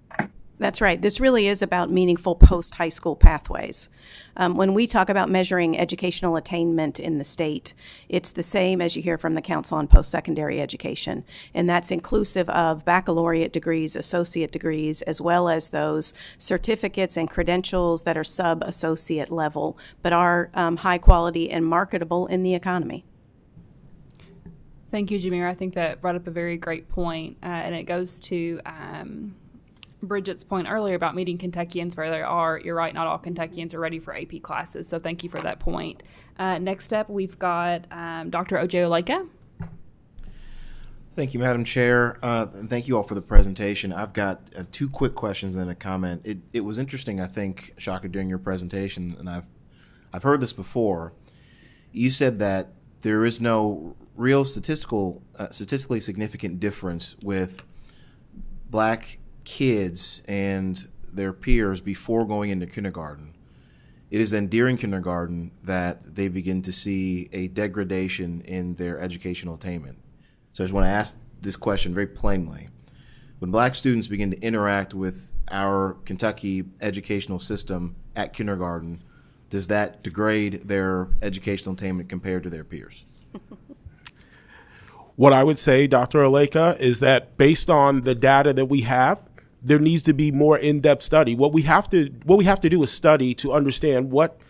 That's right. This really is about meaningful post-high school pathways. When we talk about measuring educational attainment in the state, it's the same as you hear from the Council on Post-Secondary Education, and that's inclusive of baccalaureate degrees, associate degrees, as well as those certificates and credentials that are sub-associate level, but are high quality and marketable in the economy. Thank you, Jameer. I think that brought up a very great point, and it goes to Bridget's point earlier about meeting Kentuckians where they are. You're right, not all Kentuckians are ready for AP classes, so thank you for that point. Next up, we've got Dr. O.J. Oleka. Thank you, Madam Chair, and thank you all for the presentation. I've got 2 quick questions and then a comment. It was interesting, I think, Shaka, during your presentation, and I've heard this before. You said that there is no real statistically significant difference with black kids and their peers before going into kindergarten. It is then during kindergarten that they begin to see a degradation in their educational attainment. So I just want to ask this question very plainly. When black students begin to interact with our Kentucky educational system at kindergarten, does that degrade their educational attainment compared to their peers? What I would say, Dr. Oleka, is that based on the data that we have, there needs to be more in-depth study. What we have to do is study to understand what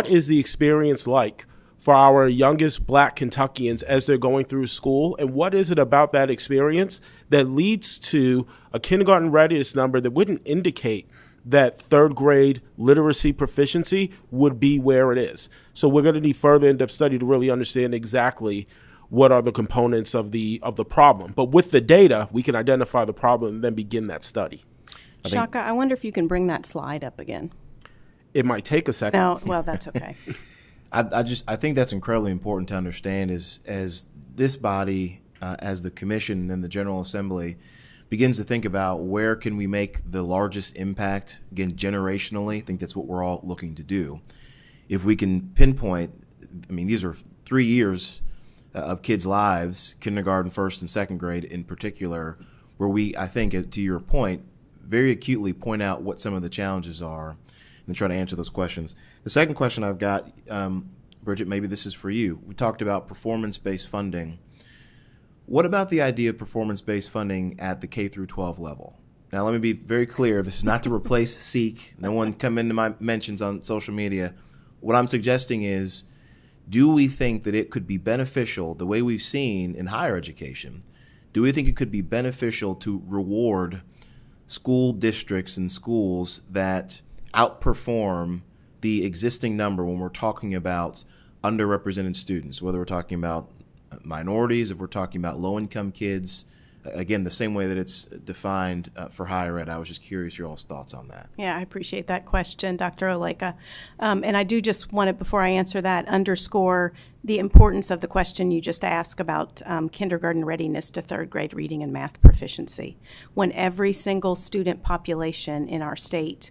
is the experience like for our youngest black Kentuckians as they're going through school, and what is it about that experience that leads to a kindergarten readiness number that wouldn't indicate that 3rd grade literacy proficiency would be where it is. So we're going to need further in-depth study to really understand exactly what are the components of the problem. But with the data, we can identify the problem and then begin that study. Shaka, I wonder if you can bring that slide up again. It might take a second. No, well, that's okay. I think that's incredibly important to understand as this body, as the Commission and the General Assembly, begins to think about where can we make the largest impact, again, generationally. I think that's what we're all looking to do. If we can pinpoint, I mean, these are 3 years of kids' lives, kindergarten, 1st and 2nd grade in particular, where we, I think, to your point, very acutely point out what some of the challenges are and try to answer those questions. The second question I've got, Bridget, maybe this is for you. We talked about performance-based funding. What about the idea of performance-based funding at the K through 12 level? Now, let me be very clear. This is not to replace SEEK. No one come into my mentions on social media. What I'm suggesting is, do we think that it could be beneficial, the way we've seen in higher education, do we think it could be beneficial to reward school districts and schools that outperform the existing number when we're talking about underrepresented students, whether we're talking about minorities, if we're talking about low-income kids? Again, the same way that it's defined for higher ed. I was just curious your all's thoughts on that. Yeah, I appreciate that question, Dr. Oleka. And I do just want to, before I answer that, underscore the importance of the question you just asked about kindergarten readiness to 3rd grade reading and math proficiency. When every single student population in our state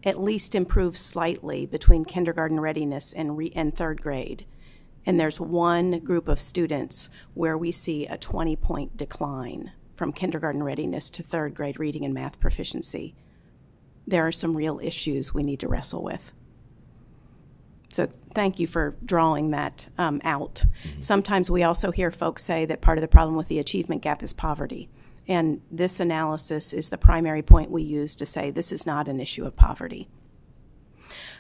at least improves slightly between kindergarten readiness and 3rd grade, and there's one group of students where we see a 20-point decline from kindergarten readiness to 3rd grade reading and math proficiency, there are some real issues we need to wrestle with. So thank you for drawing that out. Sometimes we also hear folks say that part of the problem with the achievement gap is poverty. And this analysis is the primary point we use to say this is not an issue of poverty.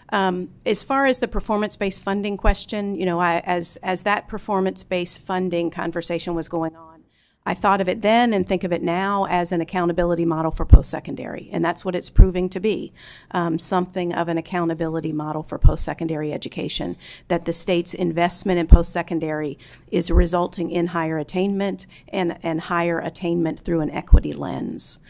As far as the performance-based funding question, you know, as that performance-based funding conversation was going on, I thought of it then and think of it now as an accountability model for post-secondary, and that's what it's proving to be, something of an accountability model for post-secondary education, that the state's investment in post-secondary is resulting in higher attainment and higher attainment through an equity lens.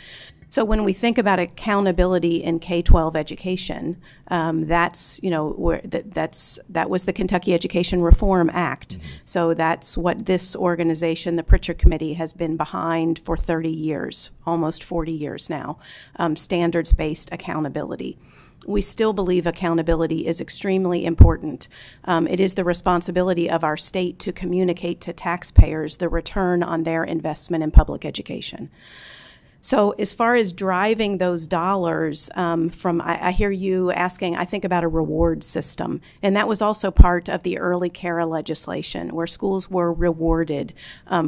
So when we think about accountability in K-12 education, that's, you know, that was the Kentucky Education Reform Act. Mm-hmm. So that's what this organization, the Pritchard Committee, has been behind for 30 years, almost 40 years now, standards-based accountability. We still believe accountability is extremely important. It is the responsibility of our state to communicate to taxpayers the return on their investment in public education. So as far as driving those dollars, I hear you asking, I think about a reward system. And that was also part of the early CARA legislation, where schools were rewarded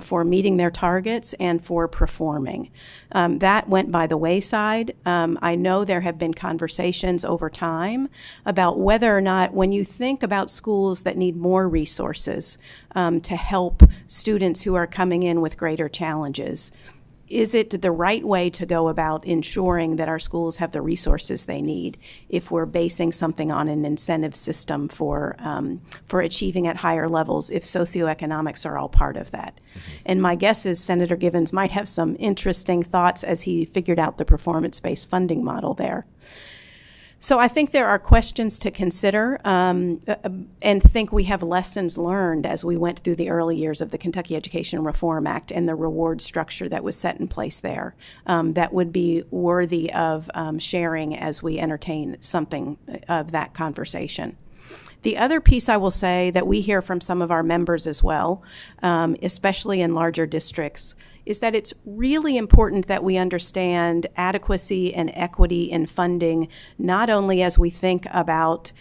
for meeting their targets and for performing. That went by the wayside. I know there have been conversations over time about whether or not, when you think about schools that need more resources to help students who are coming in with greater challenges, is it the right way to go about ensuring that our schools have the resources they need if we're basing something on an incentive system for achieving at higher levels, if socioeconomics are all part of that? And my guess is Senator Givens might have some interesting thoughts as he figured out the performance-based funding model there. So I think there are questions to consider, and think we have lessons learned as we went through the early years of the Kentucky Education Reform Act and the reward structure that was set in place there that would be worthy of sharing as we entertain something of that conversation. The other piece I will say that we hear from some of our members as well, especially in larger districts, is that it's really important that we understand adequacy and equity in funding, not only as we think about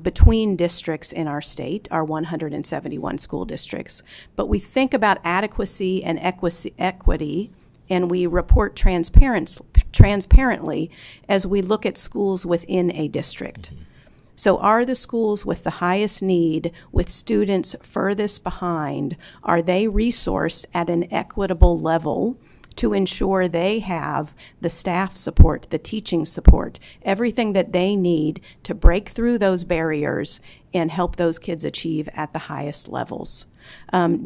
between districts in our state, our 171 school districts, but we think about adequacy and equity, and we report transparently as we look at schools within a district. So are the schools with the highest need, with students furthest behind, are they resourced at an equitable level to ensure they have the staff support, the teaching support, everything that they need to break through those barriers and help those kids achieve at the highest levels?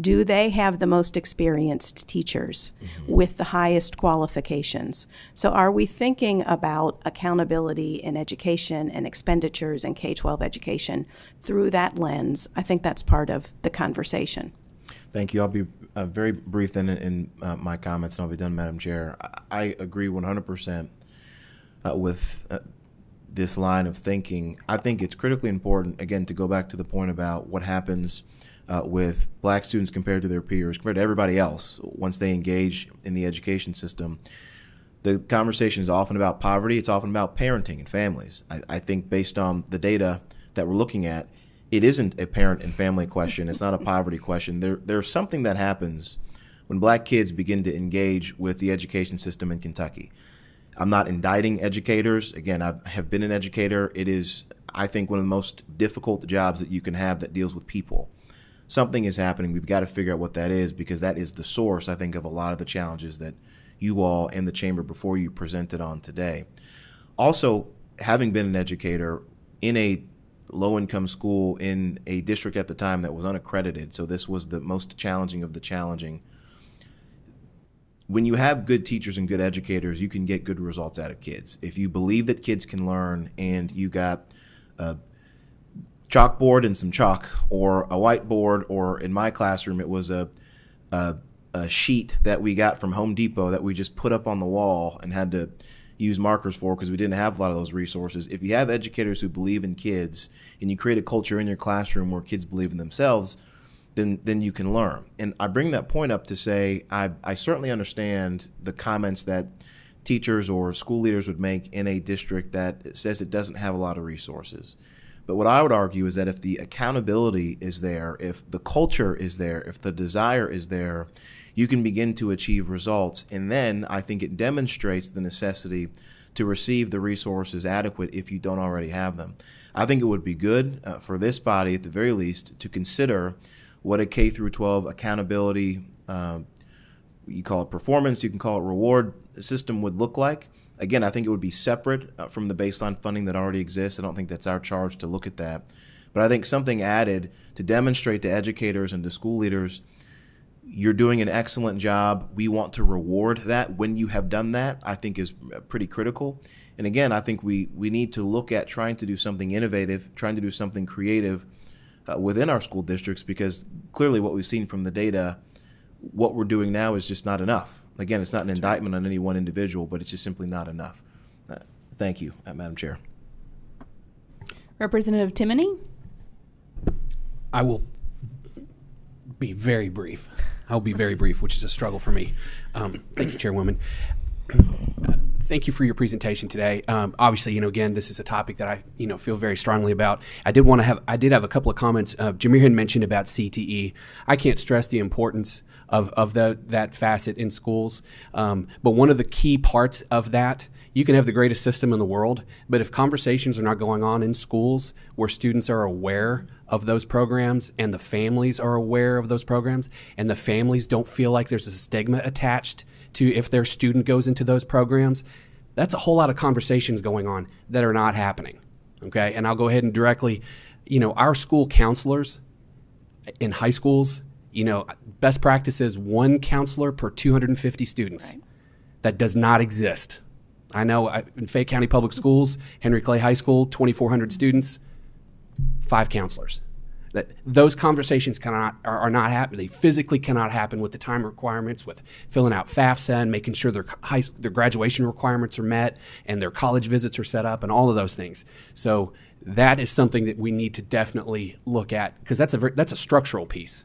Do they have the most experienced teachers with the highest qualifications? So are we thinking about accountability in education and expenditures in K-12 education through that lens? I think that's part of the conversation. Thank you. I'll be very brief then in my comments, and I'll be done, Madam Chair. I agree 100% with this line of thinking. I think it's critically important, again, to go back to the point about what happens with black students compared to their peers, compared to everybody else once they engage in the education system. The conversation is often about poverty. It's often about parenting and families. I think based on the data that we're looking at, it isn't a parent and family question. It's not a poverty question. There's something that happens when black kids begin to engage with the education system in Kentucky. I'm not indicting educators. Again, I have been an educator. It is, I think, one of the most difficult jobs that you can have that deals with people. Something is happening. We've got to figure out what that is, because that is the source, I think, of a lot of the challenges that you all and the chamber before you presented on today. Also, having been an educator in a low-income school in a district at the time that was unaccredited, so this was the most challenging of the challenging. When you have good teachers and good educators, you can get good results out of kids. If you believe that kids can learn and you got chalkboard and some chalk, or a whiteboard, or in my classroom it was a sheet that we got from Home Depot that we just put up on the wall and had to use markers for because we didn't have a lot of those resources. If you have educators who believe in kids and you create a culture in your classroom where kids believe in themselves, then you can learn. And I bring that point up to say I certainly understand the comments that teachers or school leaders would make in a district that says it doesn't have a lot of resources. But what I would argue is that if the accountability is there, if the culture is there, if the desire is there, you can begin to achieve results. And then I think it demonstrates the necessity to receive the resources adequate if you don't already have them. I think it would be good for this body, at the very least, to consider what a K through 12 accountability, you call it performance, you can call it reward system, would look like. Again, I think it would be separate from the baseline funding that already exists. I don't think that's our charge to look at that. But I think something added to demonstrate to educators and to school leaders, you're doing an excellent job. We want to reward that when you have done that, I think is pretty critical. And again, I think we need to look at trying to do something innovative, trying to do something creative within our school districts, because clearly what we've seen from the data, what we're doing now is just not enough. Again, it's not an indictment on any one individual, but it's just simply not enough. Thank you, Madam Chair. Representative Timoney? I will be very brief. I'll be very brief, which is a struggle for me. Thank you, Chairwoman. Thank you for your presentation today. Obviously, again, this is a topic that I, feel very strongly about. I did have a couple of comments. Jameer had mentioned about CTE. I can't stress the importance of that facet in schools. But one of the key parts of that, you can have the greatest system in the world, but if conversations are not going on in schools where students are aware of those programs and the families are aware of those programs and the families don't feel like there's a stigma attached to if their student goes into those programs, that's a whole lot of conversations going on that are not happening, okay? And I'll go ahead and directly, our school counselors in high schools, best practice is one counselor per 250 students. Right. That does not exist. I know in Fayette County Public Schools, Henry Clay High School, 2,400 students, 5 counselors. Those conversations are not happening. They physically cannot happen with the time requirements, with filling out FAFSA and making sure their graduation requirements are met and their college visits are set up and all of those things. So that is something that we need to definitely look at, because that's a structural piece,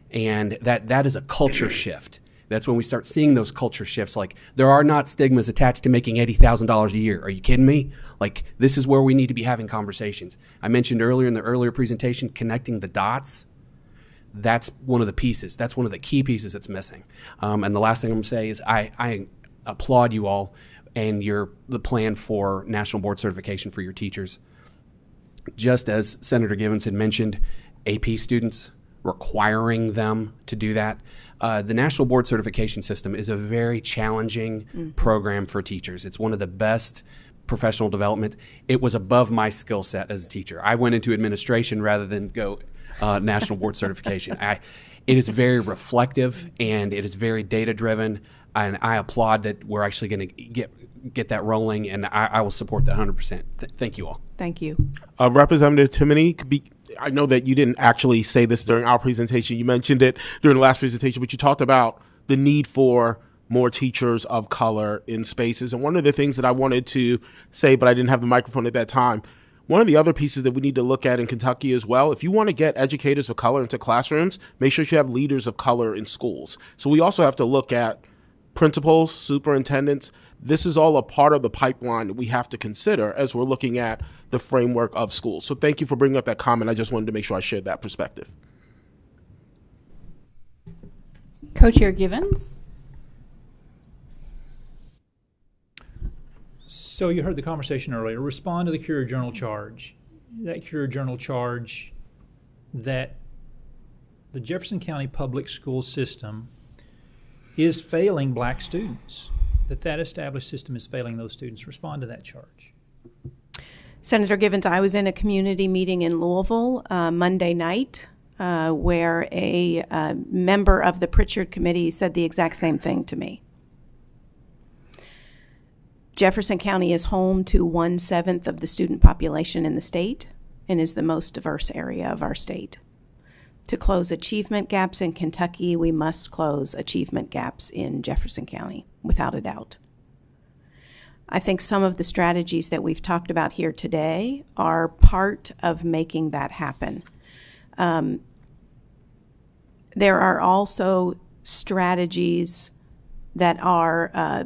and that is a culture shift. That's when we start seeing those culture shifts. Like, there are not stigmas attached to making $80,000 a year. Are you kidding me? Like, this is where we need to be having conversations. I mentioned earlier in the earlier presentation, connecting the dots. That's one of the pieces. That's one of the key pieces that's missing. And the last thing I'm going to say is I applaud you all and the plan for national board certification for your teachers. Just as Senator Givens had mentioned, AP students, requiring them to do that. The National Board Certification System is a very challenging program for teachers. It's one of the best professional development. It was above my skill set as a teacher. I went into administration rather than go National Board Certification. It is very reflective and it is very data driven, and I applaud that we're actually going to get that rolling, and I will support that 100%. Thank you all. Thank you. Representative Timoney, I know that you didn't actually say this during our presentation. You mentioned it during the last presentation, but you talked about the need for more teachers of color in spaces. And one of the things that I wanted to say, but I didn't have the microphone at that time, one of the other pieces that we need to look at in Kentucky as well, if you want to get educators of color into classrooms, make sure you have leaders of color in schools. So we also have to look at principals, superintendents. This is all a part of the pipeline that we have to consider as we're looking at the framework of schools. So thank you for bringing up that comment. I just wanted to make sure I shared that perspective. Co-Chair Givens. So you heard the conversation earlier. Respond to the Courier Journal charge. That Courier Journal charge that the Jefferson County public school system is failing black students, that established system is failing those students. Respond to that charge. Senator Givens, I was in a community meeting in Louisville Monday night where a member of the Pritchard committee said the exact same thing to me. Jefferson County is home to 1/7 of the student population in the state and is the most diverse area of our state. To close achievement gaps in Kentucky, we must close achievement gaps in Jefferson County, without a doubt. I think some of the strategies that we've talked about here today are part of making that happen. There are also strategies that are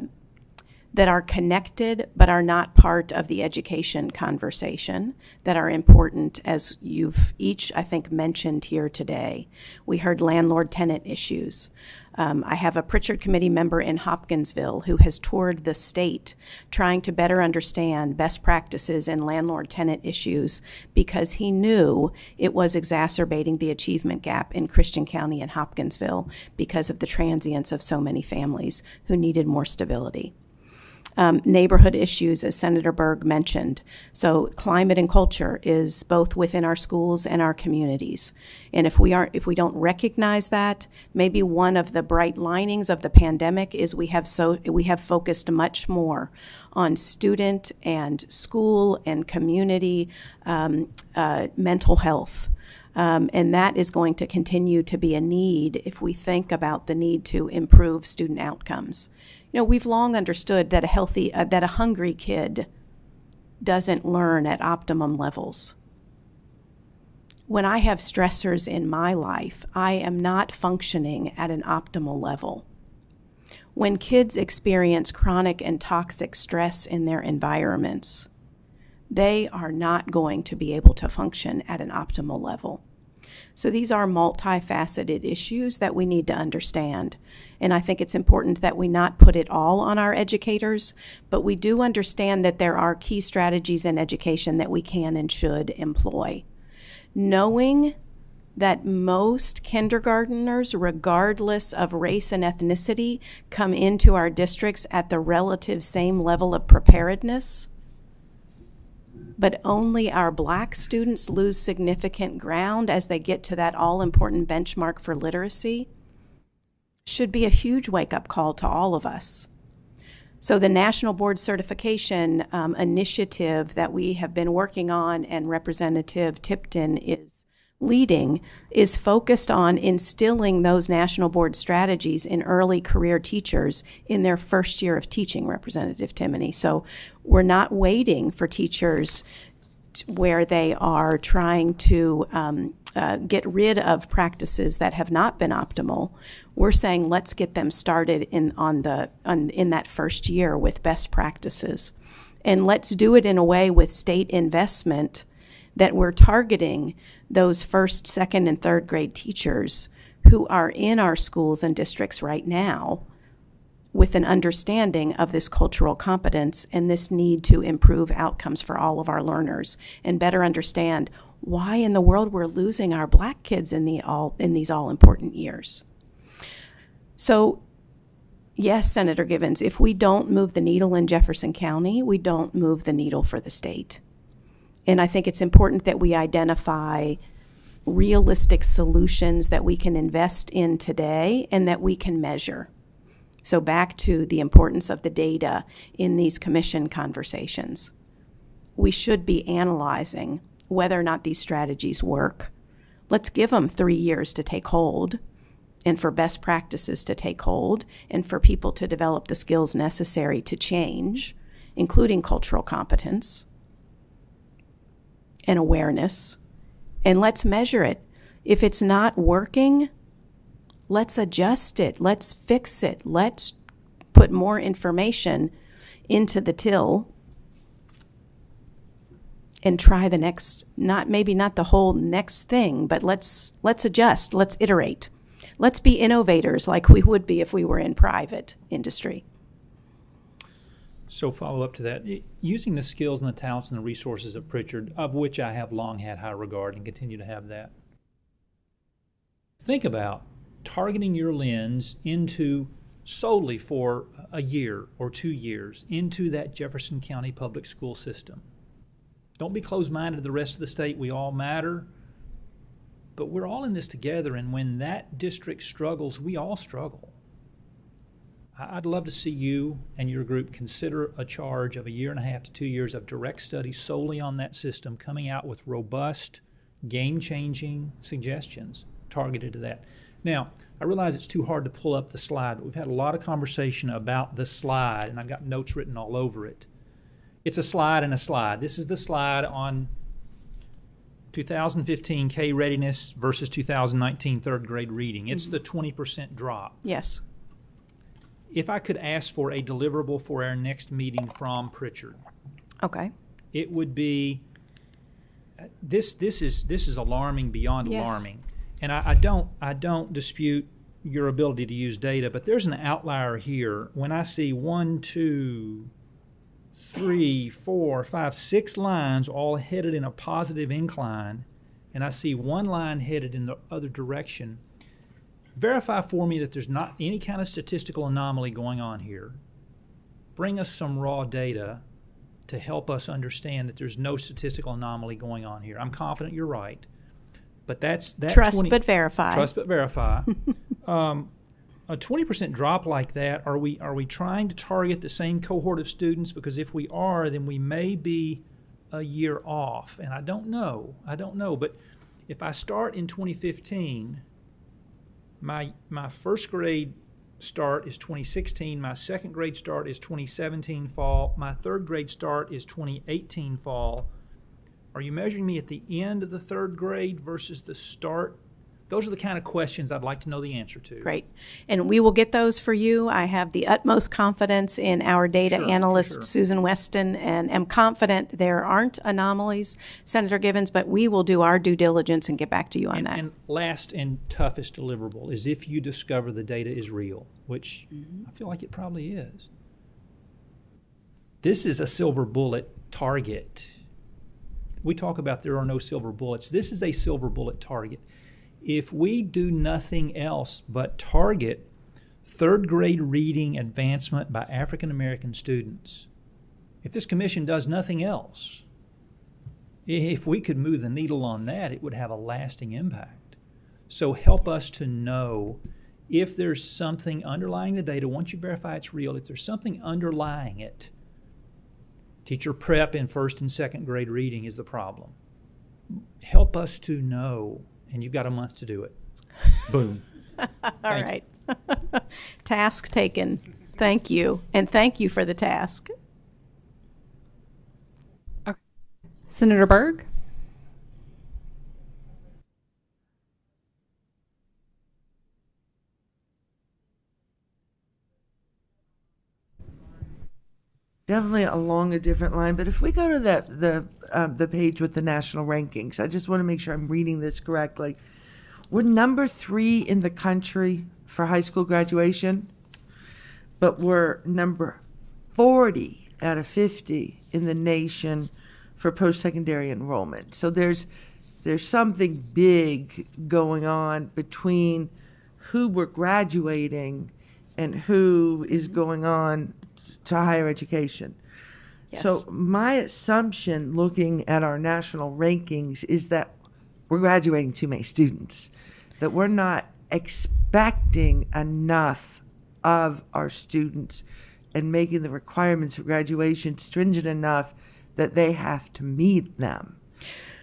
connected but are not part of the education conversation that are important, as you've each, I think, mentioned here today. We heard landlord-tenant issues. I have a Pritchard committee member in Hopkinsville who has toured the state trying to better understand best practices in landlord-tenant issues because he knew it was exacerbating the achievement gap in Christian County and Hopkinsville because of the transience of so many families who needed more stability. Neighborhood issues, as Senator Berg mentioned. So climate and culture is both within our schools and our communities. And if we don't recognize that, maybe one of the bright linings of the pandemic is we have focused much more on student and school and community mental health. And that is going to continue to be a need if we think about the need to improve student outcomes. You know, we've long understood that a hungry kid doesn't learn at optimum levels. when I have stressors in my life, I am not functioning at an optimal level. When kids experience chronic and toxic stress in their environments, they are not going to be able to function at an optimal level. So these are multifaceted issues that we need to understand. And I think it's important that we not put it all on our educators, but we do understand that there are key strategies in education that we can and should employ. Knowing that most kindergarteners, regardless of race and ethnicity, come into our districts at the relative same level of preparedness, but only our Black students lose significant ground as they get to that all-important benchmark for literacy, should be a huge wake-up call to all of us. So the National Board Certification initiative that we have been working on and Representative Tipton is leading is focused on instilling those national board strategies in early career teachers in their first year of teaching, Representative Timoney. So we're not waiting for teachers where they are trying to get rid of practices that have not been optimal. We're saying let's get them started in that first year with best practices. And let's do it in a way with state investment that we're targeting those first, second, and third grade teachers who are in our schools and districts right now with an understanding of this cultural competence and this need to improve outcomes for all of our learners and better understand why in the world we're losing our Black kids in these all-important years. So, yes, Senator Givens, if we don't move the needle in Jefferson County, we don't move the needle for the state. And I think it's important that we identify realistic solutions that we can invest in today and that we can measure. So back to the importance of the data in these commission conversations. We should be analyzing whether or not these strategies work. Let's give them 3 years to take hold and for best practices to take hold and for people to develop the skills necessary to change, including cultural competence and awareness, and let's measure it. If it's not working, let's adjust it, let's fix it, let's put more information into the till and try the next, maybe not the whole next thing, but let's adjust, let's iterate. Let's be innovators like we would be if we were in private industry. So follow up to that, using the skills and the talents and the resources of Pritchard, of which I have long had high regard and continue to have that. Think about targeting your lens into solely for a year or 2 years into that Jefferson County public school system. Don't be closed-minded to the rest of the state. We all matter, but we're all in this together, and when that district struggles, we all struggle. I'd love to see you and your group consider a charge of 1.5 to 2 years of direct study solely on that system, coming out with robust, game-changing suggestions targeted to that. Now, I realize it's too hard to pull up the slide, but we've had a lot of conversation about the slide, and I've got notes written all over it. It's a slide and a slide. This is the slide on 2015 K Readiness versus 2019 third grade reading. It's the 20% drop. Yes. If I could ask for a deliverable for our next meeting from Pritchard, okay, it would be this is alarming beyond alarming, and I don't dispute your ability to use data, but there's an outlier here. When I see 1, 2, 3, 4, 5, 6 lines all headed in a positive incline, and I see one line headed in the other direction, verify for me that there's not any kind of statistical anomaly going on here. Bring us some raw data to help us understand that there's no statistical anomaly going on here. I'm confident you're right, but that's that. Trust but verify. Trust but verify. A 20% drop like that, are we trying to target the same cohort of students? Because if we are, then we may be a year off, and I don't know. But if I start in 2015, my first grade start is 2016, my second grade start is 2017 fall, my third grade start is 2018 fall. Are you measuring me at the end of the third grade versus the start? Those are the kind of questions I'd like to know the answer to. Great. And we will get those for you. I have the utmost confidence in our data analyst, Susan Weston, and am confident there aren't anomalies, Senator Givens, but we will do our due diligence and get back to you on that. And last and toughest deliverable is if you discover the data is real, which I feel like it probably is. This is a silver bullet target. We talk about there are no silver bullets. This is a silver bullet target. If we do nothing else but target third grade reading advancement by African American students, if this commission does nothing else, if we could move the needle on that, it would have a lasting impact. So help us to know if there's something underlying the data. Once you verify it's real, if there's something underlying it, teacher prep in first and second grade reading is the problem. Help us to know. And you've got a month to do it. Boom. All right. Task taken. Thank you. And thank you for the task. Okay. Senator Berg? Definitely along a different line, but if we go to the page with the national rankings, I just want to make sure I'm reading this correctly. We're number 3 in the country for high school graduation, but we're number 40 out of 50 in the nation for post-secondary enrollment. So there's something big going on between who we're graduating and who is going on to higher education. Yes. So my assumption looking at our national rankings is that we're graduating too many students, that we're not expecting enough of our students and making the requirements for graduation stringent enough that they have to meet them.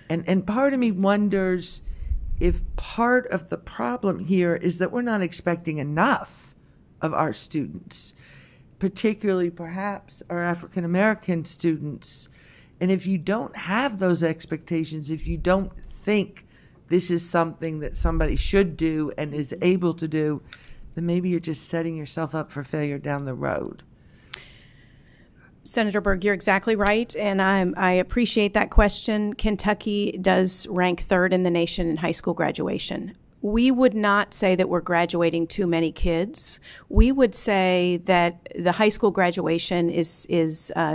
And part of me wonders if part of the problem here is that we're not expecting enough of our students, particularly perhaps our African American students. And if you don't have those expectations, if you don't think this is something that somebody should do and is able to do, then maybe you're just setting yourself up for failure down the road. Senator Berg, you're exactly right, and I appreciate that question. Kentucky does rank 3rd in the nation in high school graduation. We would not say that we're graduating too many kids. We would say that the high school graduation is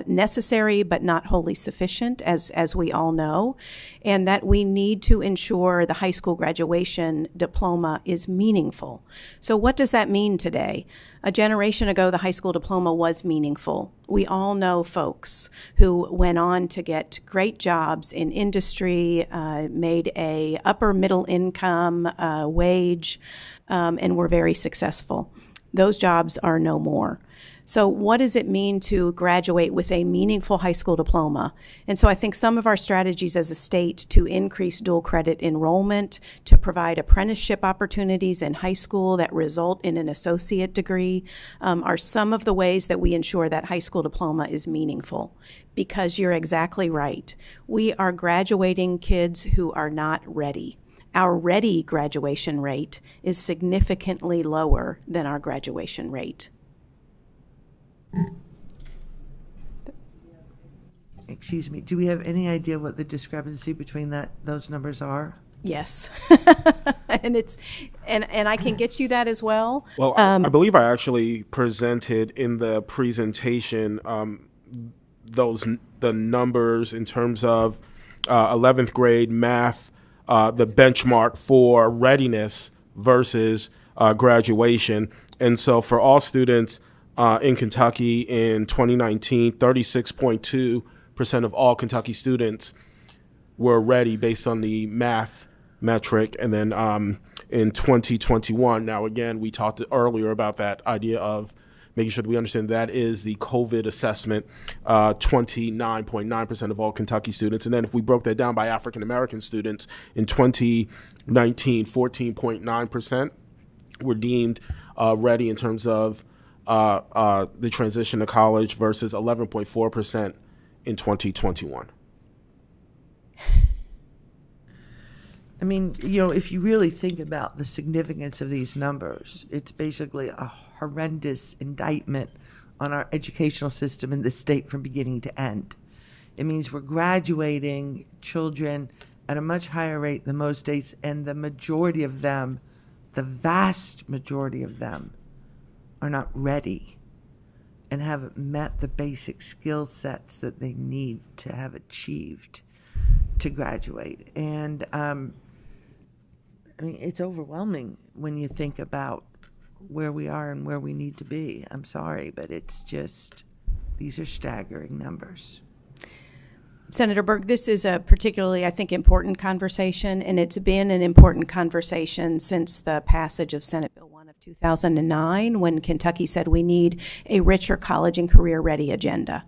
necessary but not wholly sufficient, as we all know, and that we need to ensure the high school graduation diploma is meaningful. So what does that mean today? A generation ago, the high school diploma was meaningful. We all know folks who went on to get great jobs in industry, made a upper middle income wage, and were very successful. Those jobs are no more. So what does it mean to graduate with a meaningful high school diploma? And so I think some of our strategies as a state to increase dual credit enrollment, to provide apprenticeship opportunities in high school that result in an associate degree, are some of the ways that we ensure that high school diploma is meaningful. Because you're exactly right. We are graduating kids who are not ready. Our ready graduation rate is significantly lower than our graduation rate. Excuse me, do we have any idea what the discrepancy between those numbers are? Yes. and I can get you that as well. Well, I believe I actually presented in the presentation the numbers in terms of 11th grade math, the benchmark for readiness versus graduation. And so for all students in Kentucky in 2019, 36.2% of all Kentucky students were ready based on the math metric. And then in 2021, now again, we talked earlier about that idea of making sure that we understand that is the COVID assessment, 29.9% of all Kentucky students. And then if we broke that down by African-American students, in 2019, 14.9% were deemed ready in terms of the transition to college versus 11.4% in 2021. I mean, you know, if you really think about the significance of these numbers, it's basically a horrendous indictment on our educational system in the state from beginning to end. It means we're graduating children at a much higher rate than most states, and the majority of them, the vast majority of them, are not ready and haven't met the basic skill sets that they need to have achieved to graduate. And I mean, it's overwhelming when you think about where we are and where we need to be. I'm sorry, but it's just, these are staggering numbers. Senator Berg, this is a particularly, I think, important conversation, and it's been an important conversation since the passage of Senate Bill 1 of 2009, when Kentucky said we need a richer college and career-ready agenda.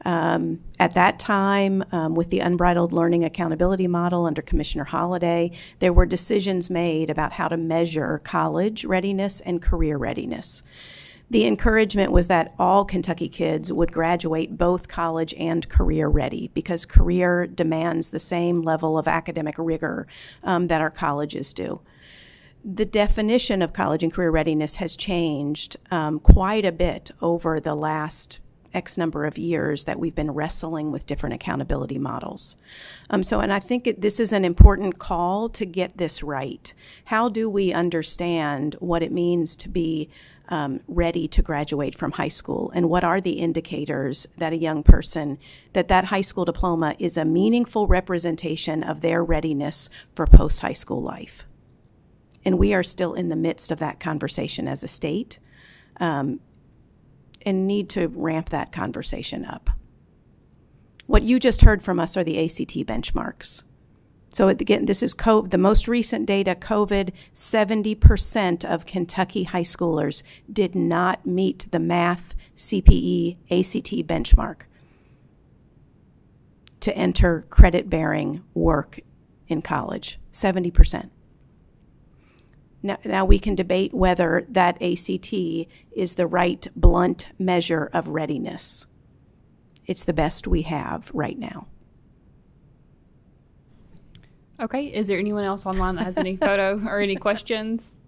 At that time, with the unbridled learning accountability model under Commissioner Holliday, there were decisions made about how to measure college readiness and career readiness. The encouragement was that all Kentucky kids would graduate both college and career ready, because career demands the same level of academic rigor that our colleges do. The definition of college and career readiness has changed quite a bit over the last X number of years that we've been wrestling with different accountability models. And I think this is an important call to get this right. How do we understand what it means to be ready to graduate from high school, and what are the indicators that a young person, that high school diploma is a meaningful representation of their readiness for post-high school life? And we are still in the midst of that conversation as a state, and need to ramp that conversation up. What you just heard from us are the ACT benchmarks. So again, this is the most recent data, COVID, 70% of Kentucky high schoolers did not meet the math, CPE, ACT benchmark to enter credit-bearing work in college, 70%. Now we can debate whether that ACT is the right blunt measure of readiness. It's the best we have right now. Okay, is there anyone else online that has any photo or any questions?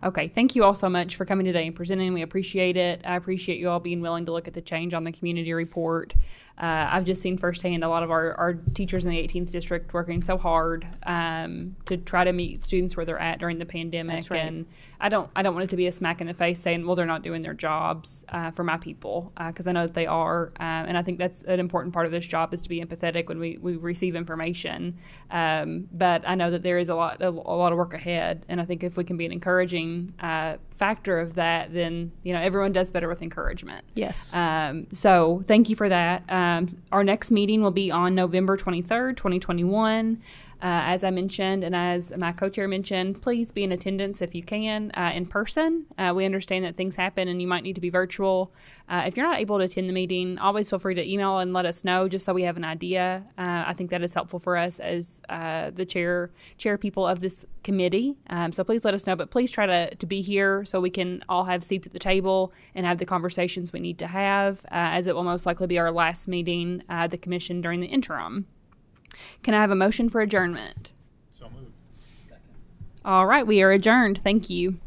Okay, thank you all so much for coming today and presenting. We appreciate it. I appreciate you all being willing to look at the change on the community report. I've just seen firsthand a lot of our teachers in the 18th district working so hard to try to meet students where they're at during the pandemic. That's right. And I don't want it to be a smack in the face saying, well, they're not doing their jobs for my people, because I know that they are. And I think that's an important part of this job, is to be empathetic when we receive information. But I know that there is a lot of work ahead. And I think if we can be an encouraging factor of that, then everyone does better with encouragement. Yes. So thank you for that. Our next meeting will be on November 23rd, 2021. As I mentioned, and as my co-chair mentioned, please be in attendance if you can in person. We understand that things happen and you might need to be virtual. If you're not able to attend the meeting, always feel free to email and let us know, just so we have an idea. I think that is helpful for us as the chair people of this committee. So please let us know, but please try to be here so we can all have seats at the table and have the conversations we need to have, as it will most likely be our last meeting, the commission, during the interim. Can I have a motion for adjournment? So moved. Second. All right, we are adjourned. Thank you.